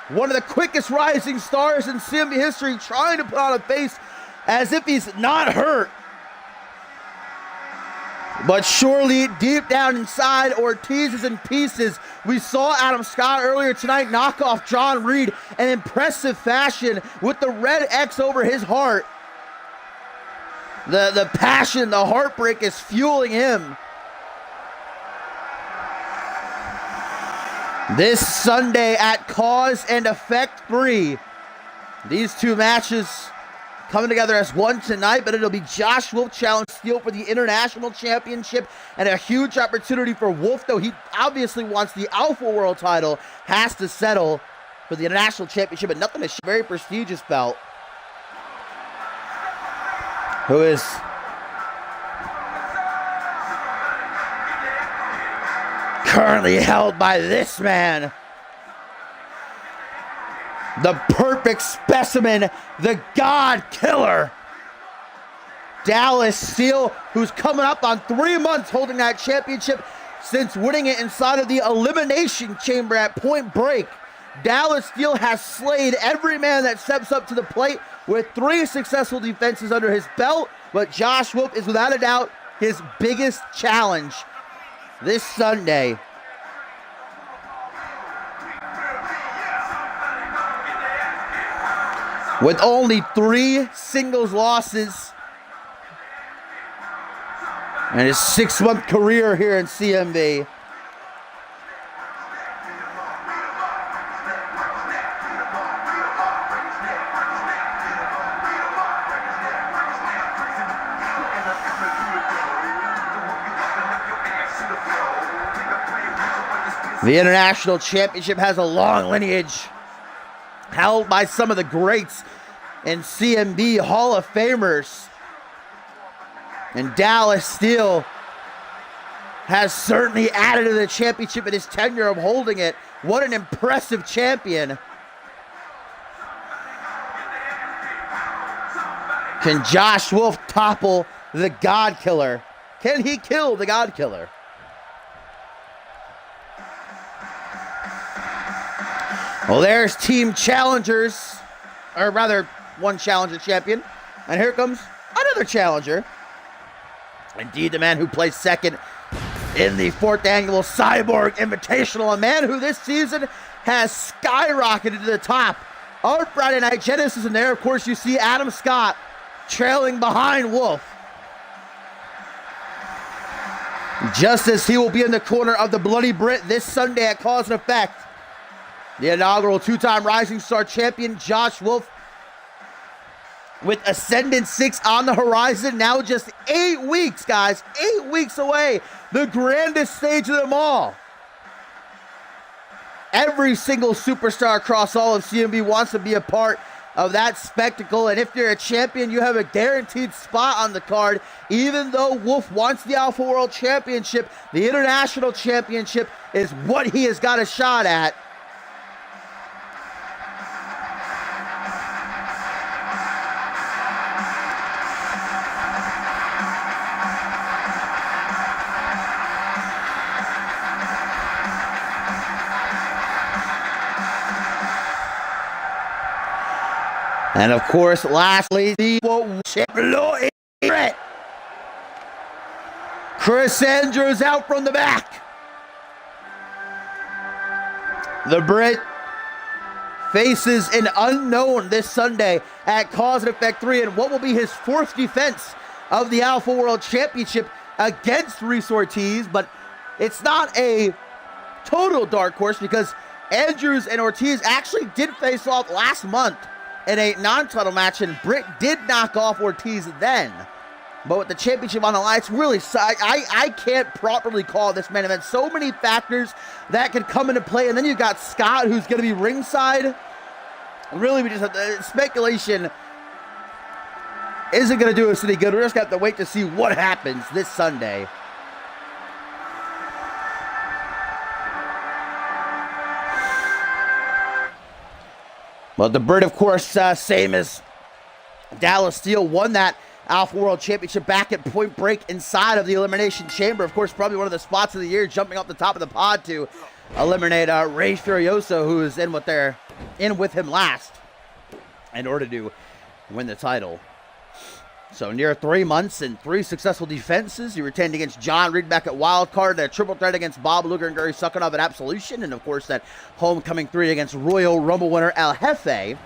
One of the quickest rising stars in CMV history, trying to put on a face as if he's not hurt. But surely, deep down inside, Ortiz is in pieces. We saw Adam Scott earlier tonight knock off John Reed in impressive fashion with the red X over his heart. The passion, the heartbreak is fueling him. This Sunday at Cause and Effect 3. These two matches coming together as one tonight, but it'll be Josh Wolf challenge Steele for the International Championship, and a huge opportunity for Wolf, though he obviously wants the Alpha World title, has to settle for the International Championship, but nothing is very prestigious belt. Who is currently held by this man. The perfect specimen, the God Killer. Dallas Steele, who's coming up on 3 months holding that championship since winning it inside of the Elimination Chamber at Point Break. Dallas Steele has slayed every man that steps up to the plate with 3 successful defenses under his belt, but Josh Wolf is without a doubt his biggest challenge this Sunday. With only 3 singles losses and his 6-month career here in CMV. The International Championship has a long lineage, held by some of the greats and CMV Hall of Famers. And Dallas Steele has certainly added to the championship in his tenure of holding it. What an impressive champion. Can Josh Wolf topple the God Killer? Can he kill the God Killer? Well, there's team challengers, or rather, one challenger champion. And here comes another challenger. Indeed, the man who placed second in the 4th annual Cyborg Invitational. A man who this season has skyrocketed to the top of Friday Night Genesis. And there, of course, you see Adam Scott trailing behind Wolf. Just as he will be in the corner of the Bloody Brit this Sunday at Cause and Effect. The inaugural 2-time Rising Star champion, Josh Wolf, with Ascendant 6 on the horizon, now just 8 weeks, guys, 8 weeks away, the grandest stage of them all. Every single superstar across all of CMV wants to be a part of that spectacle, and if you're a champion, you have a guaranteed spot on the card. Even though Wolf wants the Alpha World Championship, the International Championship is what he has got a shot at. And of course, lastly, the Chris Andrews out from the back. The Brit faces an unknown this Sunday at Cause and Effect 3 in what will be his fourth defense of the Alpha World Championship against Reese Ortiz, but it's not a total dark horse because Andrews and Ortiz actually did face off last month in a non-title match, and Britt did knock off Ortiz then. But with the championship on the line, it's really, I can't properly call this main event. So many factors that could come into play, and then you got Scott, who's going to be ringside. Really, we just have speculation isn't going to do us any good. We're just going to have to wait to see what happens this Sunday. Well, the Brit, of course, same as Dallas Steele, won that Alpha World Championship back at Point Break inside of the Elimination Chamber. Of course, probably one of the spots of the year, jumping off the top of the pod to eliminate Rey Furioso, who is in with him last in order to win the title. So near 3 months and 3 successful defenses. He retained against John Reed back at Wildcard, a triple threat against Bob Luger and Gary Sukhanov at Absolution, and of course that homecoming 3 against Royal Rumble winner El Jefe.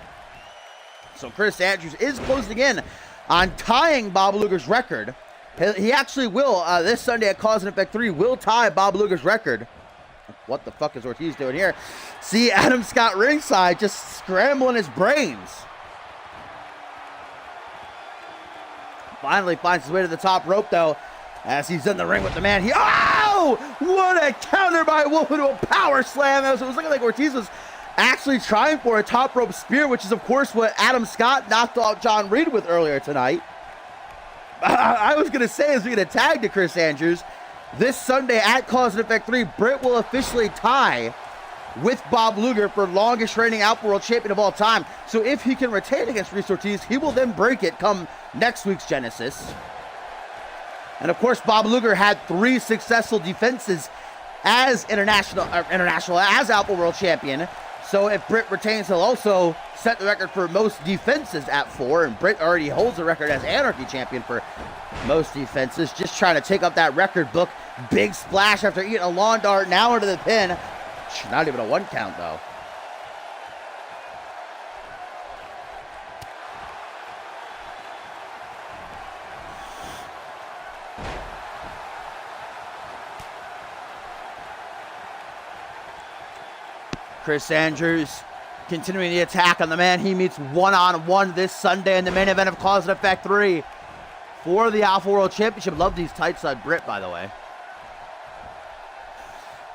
So Chris Andrews is closing in on tying Bob Luger's record. He actually will, this Sunday at Cause and Effect 3, will tie Bob Luger's record. What the fuck is Ortiz doing here? See Adam Scott ringside just scrambling his brains. Finally finds his way to the top rope, though, as he's in the ring with the man. Oh! What a counter by Wolf into a power slam. It was looking like Ortiz was actually trying for a top rope spear, which is, of course, what Adam Scott knocked off John Reed with earlier tonight. I was going to say, as we get a tag to Chris Andrews, this Sunday at Cause and Effect 3, Britt will officially tie with Bob Luger for longest reigning Alpha World Champion of all time. So if he can retain against Reese Ortiz, he will then break it come next week's Genesis. And of course, Bob Luger had 3 successful defenses as as Alpha World Champion. So if Britt retains, he'll also set the record for most defenses at 4. And Britt already holds the record as Anarchy Champion for most defenses. Just trying to take up that record book. Big splash after eating a lawn dart. Now into the pin. Not even a 1 count, though. Chris Andrews continuing the attack on the man he meets one-on-one this Sunday in the main event of Cause and Effect 3 for the Alpha World Championship. Love these tight side Brit, by the way.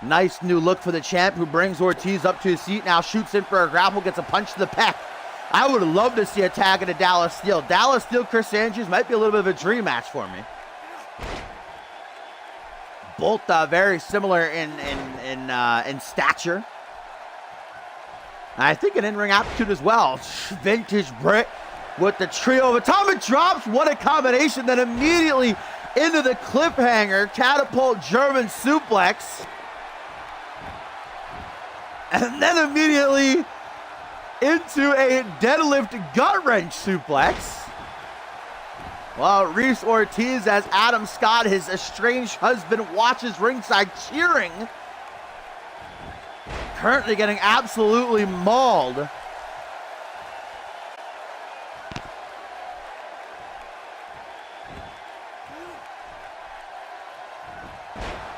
Nice new look for the champ, who brings Ortiz up to his seat, now shoots in for a grapple, gets a punch to the pec. I would love to see a tag into Dallas Steele. Dallas Steele, Chris Andrews might be a little bit of a dream match for me. Both very similar in stature. I think an in-ring aptitude as well. Vintage Brit with the trio of atomic drops. What a combination. Then immediately into the cliffhanger, catapult German suplex. And then immediately into a deadlift gut-wrench suplex. Well, Reese Ortiz, as Adam Scott, his estranged husband, watches ringside cheering. Currently getting absolutely mauled.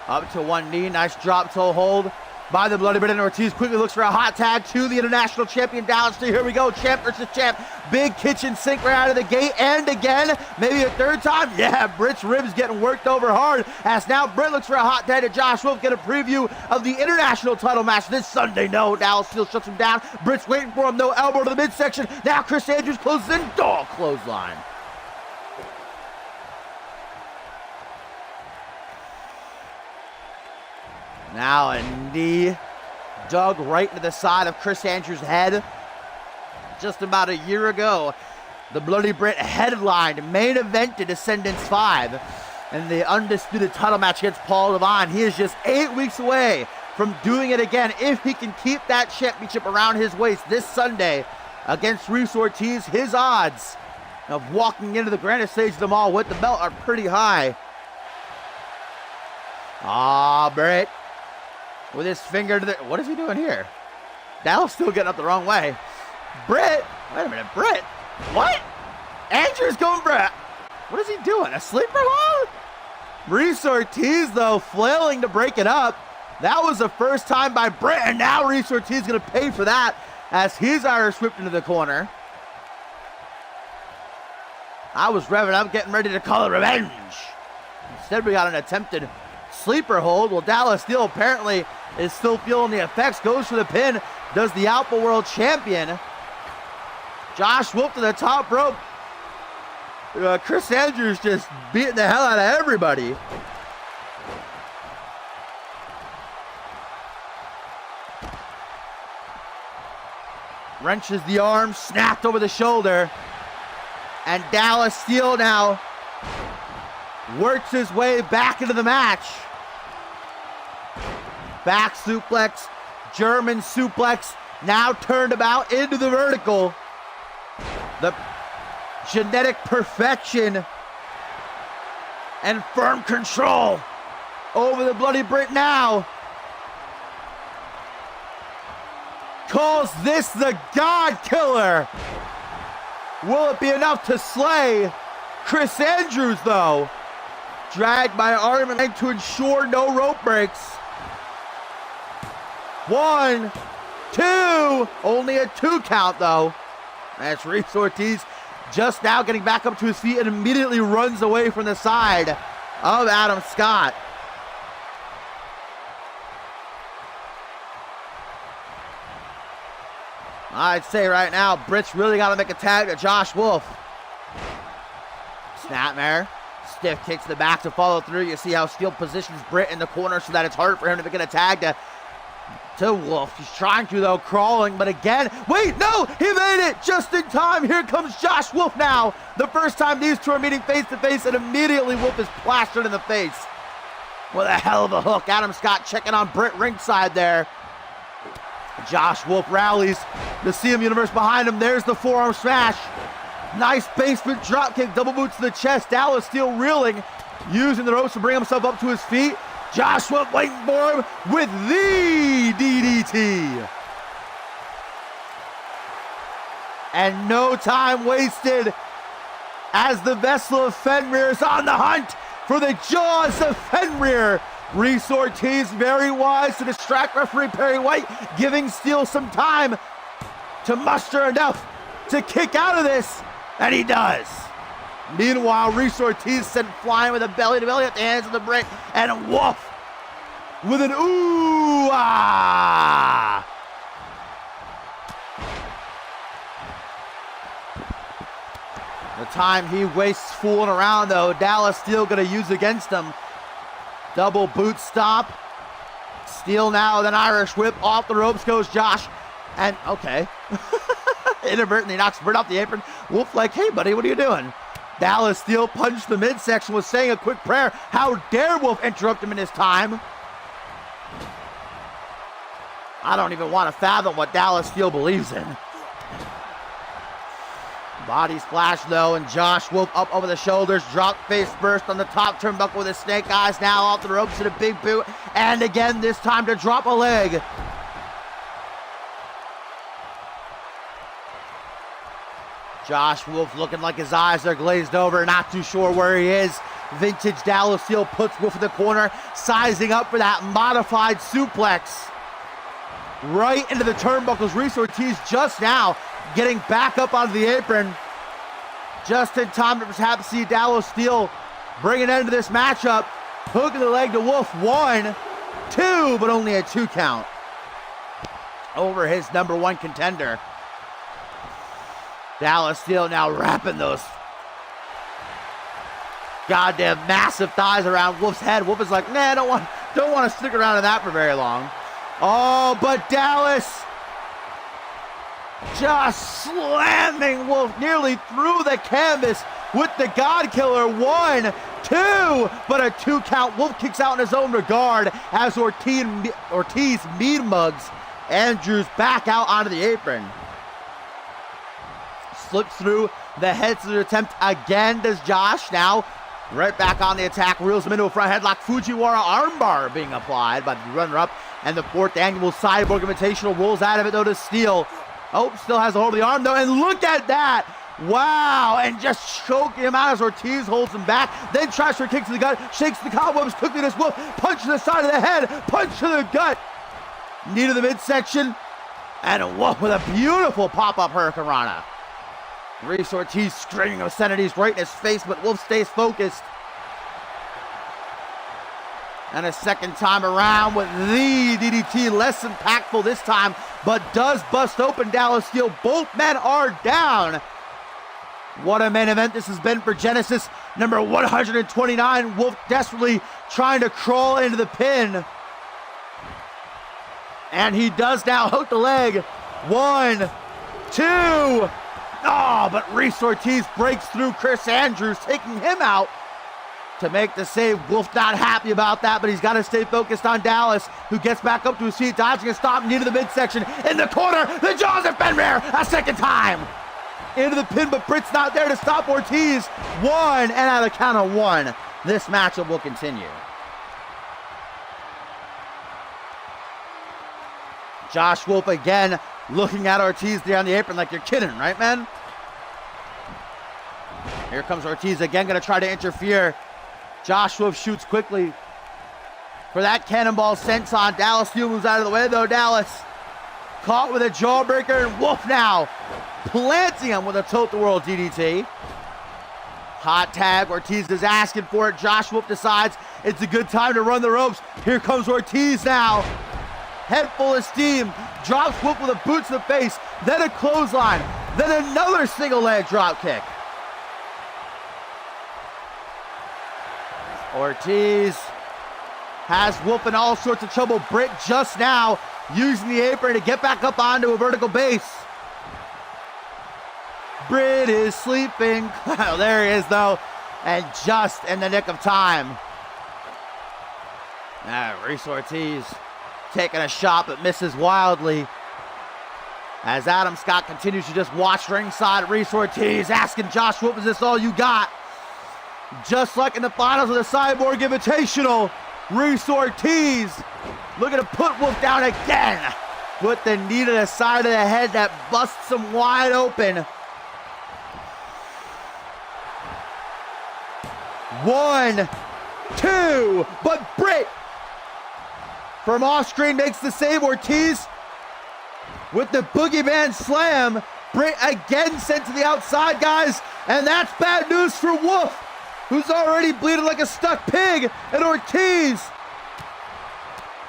Up to one knee, nice drop toe hold by the Bloody Brit, and Ortiz quickly looks for a hot tag to the international champion Dallas Steele. Here we go, champ versus champ. Big kitchen sink right out of the gate, and again, maybe a 3rd time. Yeah, Britt's ribs getting worked over hard, as now Britt looks for a hot tag to Josh Wolf. Get a preview of the international title match this Sunday. No, Dallas Steele shuts him down. Britt's waiting for him, no elbow to the midsection. Now Chris Andrews closes in, dog clothesline. Now a knee dug right into the side of Chris Andrews' head. Just about a year ago, the Bloody Brit headlined, main evented Ascendance 5 and the undisputed title match against Paul Devine. He is just 8 weeks away from doing it again if he can keep that championship around his waist this Sunday against Reese Ortiz. His odds of walking into the grandest stage of them all with the belt are pretty high. Britt with his finger to the... What is he doing here? Dallas still getting up the wrong way. Britt? Wait a minute, Britt? What? Andrew's going for it. What is he doing? A sleeper hold? Reese Ortiz, though, flailing to break it up. That was the first time by Britt, and now Reese Ortiz is going to pay for that as his Irish whipped into the corner. I was revving up, getting ready to call it revenge. Instead, we got an attempted sleeper hold. Well, Dallas Steele apparently is still feeling the effects. Goes for the pin. Does the Alpha World Champion. Josh Wolf to the top rope. Chris Andrews just beating the hell out of everybody. Wrenches the arm, snapped over the shoulder. And Dallas Steele now works his way back into the match. Back suplex, German suplex, now turned about into the vertical. The genetic perfection and firm control over the Bloody Brit now. Calls this the God Killer. Will it be enough to slay Chris Andrews, though? Dragged by arm and leg to ensure no rope breaks. 1, 2, only a 2 count, though. That's Reese Ortiz just now getting back up to his feet and immediately runs away from the side of Adam Scott. I'd say right now, Britt's really got to make a tag to Josh Wolf. Snapmare. Stiff kicks to the back to follow through. You see how Steele positions Britt in the corner so that it's hard for him to get a tag to Wolf. He's trying to, though, crawling, but again, wait, no, he made it just in time. Here comes Josh Wolf now. The first time these two are meeting face to face, and immediately Wolf is plastered in the face with a hell of a hook. Adam Scott checking on Britt ringside there. Josh Wolf rallies. The CM Universe behind him. There's the forearm smash. Nice basement dropkick, double boots to the chest. Dallas Steele reeling, using the ropes to bring himself up to his feet. Josh Wolf waiting for him with the DDT. And no time wasted as the Vessel of Fenrir is on the hunt for the jaws of Fenrir. Reese Ortiz very wise to distract referee Perry White, giving Steele some time to muster enough to kick out of this, and he does. Meanwhile, Reese Ortiz sent flying with a belly-to-belly at the hands of the Brit, and Wolf with an ooh-ah! The time he wastes fooling around, though, Dallas Steele gonna use against him. Double boot stop. Steele now with an Irish whip. Off the ropes goes Josh. And, okay. Inadvertently knocks Britt off the apron. Wolf like, hey, buddy, what are you doing? Dallas Steele punched the midsection, was saying a quick prayer. How dare Wolf interrupt him in his time? I don't even want to fathom what Dallas Steele believes in. Body splash, though, and Josh Wolf up over the shoulders. Drop face burst on the top turnbuckle with his snake eyes. Now off the ropes to the big boot. And again, this time to drop a leg. Josh Wolf looking like his eyes are glazed over. Not too sure where he is. Vintage Dallas Steele puts Wolf in the corner. Sizing up for that modified suplex. Right into the turnbuckles. Reese Ortiz just now getting back up onto the apron. Just in time to perhaps see Dallas Steele bring an end to this matchup. Hook of the leg to Wolf. 1, 2, but only a 2 count over his #1 contender. Dallas Steele now wrapping those goddamn massive thighs around Wolf's head. Wolf is like, nah, don't want to stick around in that for very long. Oh, but Dallas just slamming Wolf nearly through the canvas with the God Killer. 1, 2, but a 2 count. Wolf kicks out in his own regard as Ortiz mean mugs Andrews back out onto the apron. slips through the head scissors attempt again, does Josh. Now, right back on the attack, reels him into a front headlock. Fujiwara armbar being applied by the runner-up. And the 4th annual Cyborg Invitational rolls out of it, though, to Steele. Oh, still has a hold of the arm, though, and look at that! Wow, and just choking him out as Ortiz holds him back, then tries for a kick to the gut, shakes the cobwebs quickly to his Wolf, punch to the side of the head, punch to the gut, knee to the midsection, and Wolf with a beautiful pop-up Hurricanrana. Reese Ortiz screaming obscenities right in his face, but Wolf stays focused. And a second time around with the DDT, less impactful this time, but does bust open Dallas Steele. Both men are down. What a main event this has been for Genesis. Number 129, Wolf desperately trying to crawl into the pin. And he does now hook the leg. 1, 2. Oh, but Reese Ortiz breaks through Chris Andrews, taking him out to make the save. Wolf not happy about that, but he's got to stay focused on Dallas, who gets back up to his feet, dodging a stop, knee to the midsection, in the corner, the jaws of Fenrir, a second time. Into the pin, but Britt's not there to stop Ortiz. 1, and at a count of 1, this matchup will continue. Josh Wolf again looking at Ortiz there on the apron like, you're kidding, right, man? Here comes Ortiz again, going to try to interfere. Josh Wolf shoots quickly for that cannonball senton. Dallas Steele moves out of the way, though. Dallas caught with a jawbreaker, and Wolf now planting him with a tilt-the-world DDT. Hot tag. Ortiz is asking for it. Josh Wolf decides it's a good time to run the ropes. Here comes Ortiz now. Head full of steam. Drops Wolf with a boot to the face. Then a clothesline. Then another single leg drop kick. Ortiz has Wolf in all sorts of trouble. Britt just now using the apron to get back up onto a vertical base. Britt is sleeping. There he is, though, and just in the nick of time. Reese Ortiz taking a shot but misses wildly as Adam Scott continues to just watch ringside. Reese Ortiz asking Josh Wolf, is this all you got? Just like in the finals of the Cyborg Invitational, Reese Ortiz looking to put Wolf down again with the knee to the side of the head that busts him wide open. 1, 2, but Britt from off screen makes the save. Ortiz with the boogeyman slam. Britt again sent to the outside, guys, and that's bad news for Wolf, who's already bleeding like a stuck pig, and Ortiz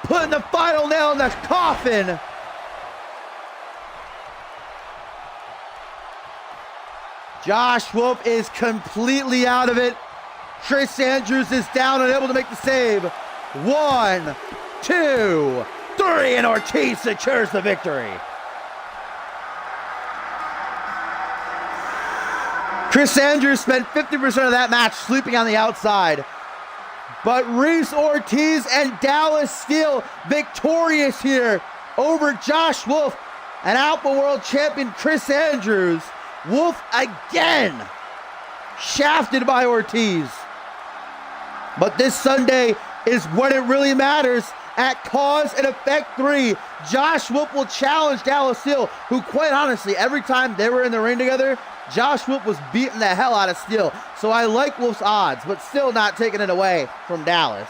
putting the final nail in the coffin. Josh Wolf is completely out of it. Chris Andrews is down and able to make the save. 1, 2, 3, and Ortiz secures the victory. Chris Andrews spent 50% of that match sleeping on the outside. But Reese Ortiz and Dallas Steele victorious here over Josh Wolf and Alpha World Champion Chris Andrews. Wolf again shafted by Ortiz. But this Sunday is when it really matters. At Cause and Effect 3, Josh Wolf will challenge Dallas Steele, who quite honestly, every time they were in the ring together, Josh Wolf was beating the hell out of Steele. So I like Wolf's odds, but still not taking it away from Dallas.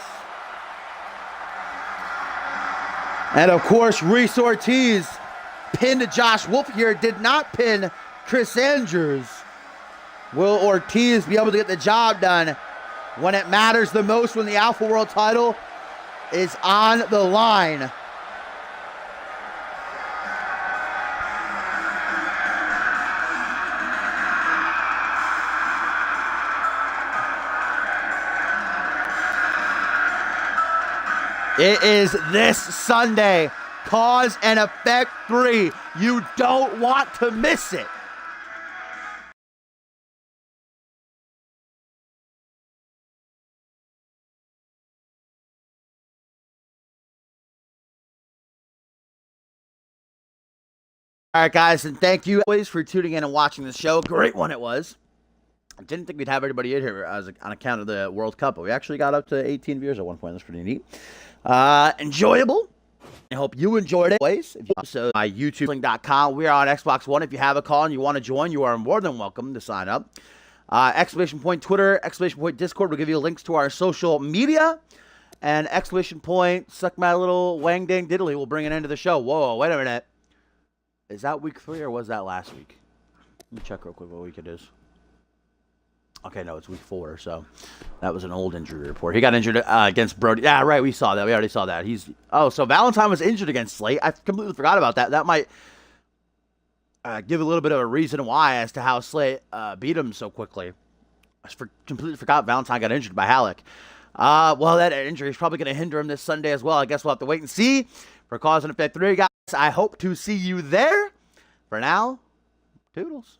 And of course, Reese Ortiz pinned Josh Wolf here, did not pin Chris Andrews. Will Ortiz be able to get the job done when it matters the most, when the Alpha World title is on the line? It is this Sunday, Cause and Effect 3. You don't want to miss it. All right, guys, and thank you always for tuning in and watching the show. Great one it was. I didn't think we'd have everybody in here on account of the World Cup, but we actually got up to 18 viewers at one point. That's pretty neat. Enjoyable. I hope you enjoyed it. Always, so my YouTube.com. We are on Xbox One. If you have a call and you want to join, you are more than welcome to sign up. Exclamation point Twitter, exclamation point Discord will give you links to our social media. And exclamation point suck my little wang dang diddly will bring it into the show. Whoa, wait a minute. Is that week 3 or was that last week? Let me check real quick what week it is. Okay, no, it's week 4, so that was an old injury report. He got injured against Brody. Yeah, right, we saw that. We already saw that. So Valentine was injured against Slate. I completely forgot about that. That might give a little bit of a reason why as to how Slate beat him so quickly. I completely forgot Valentine got injured by Halleck. Well, that injury is probably going to hinder him this Sunday as well. I guess we'll have to wait and see for Cause and Effect 3, guys. I hope to see you there. For now, toodles.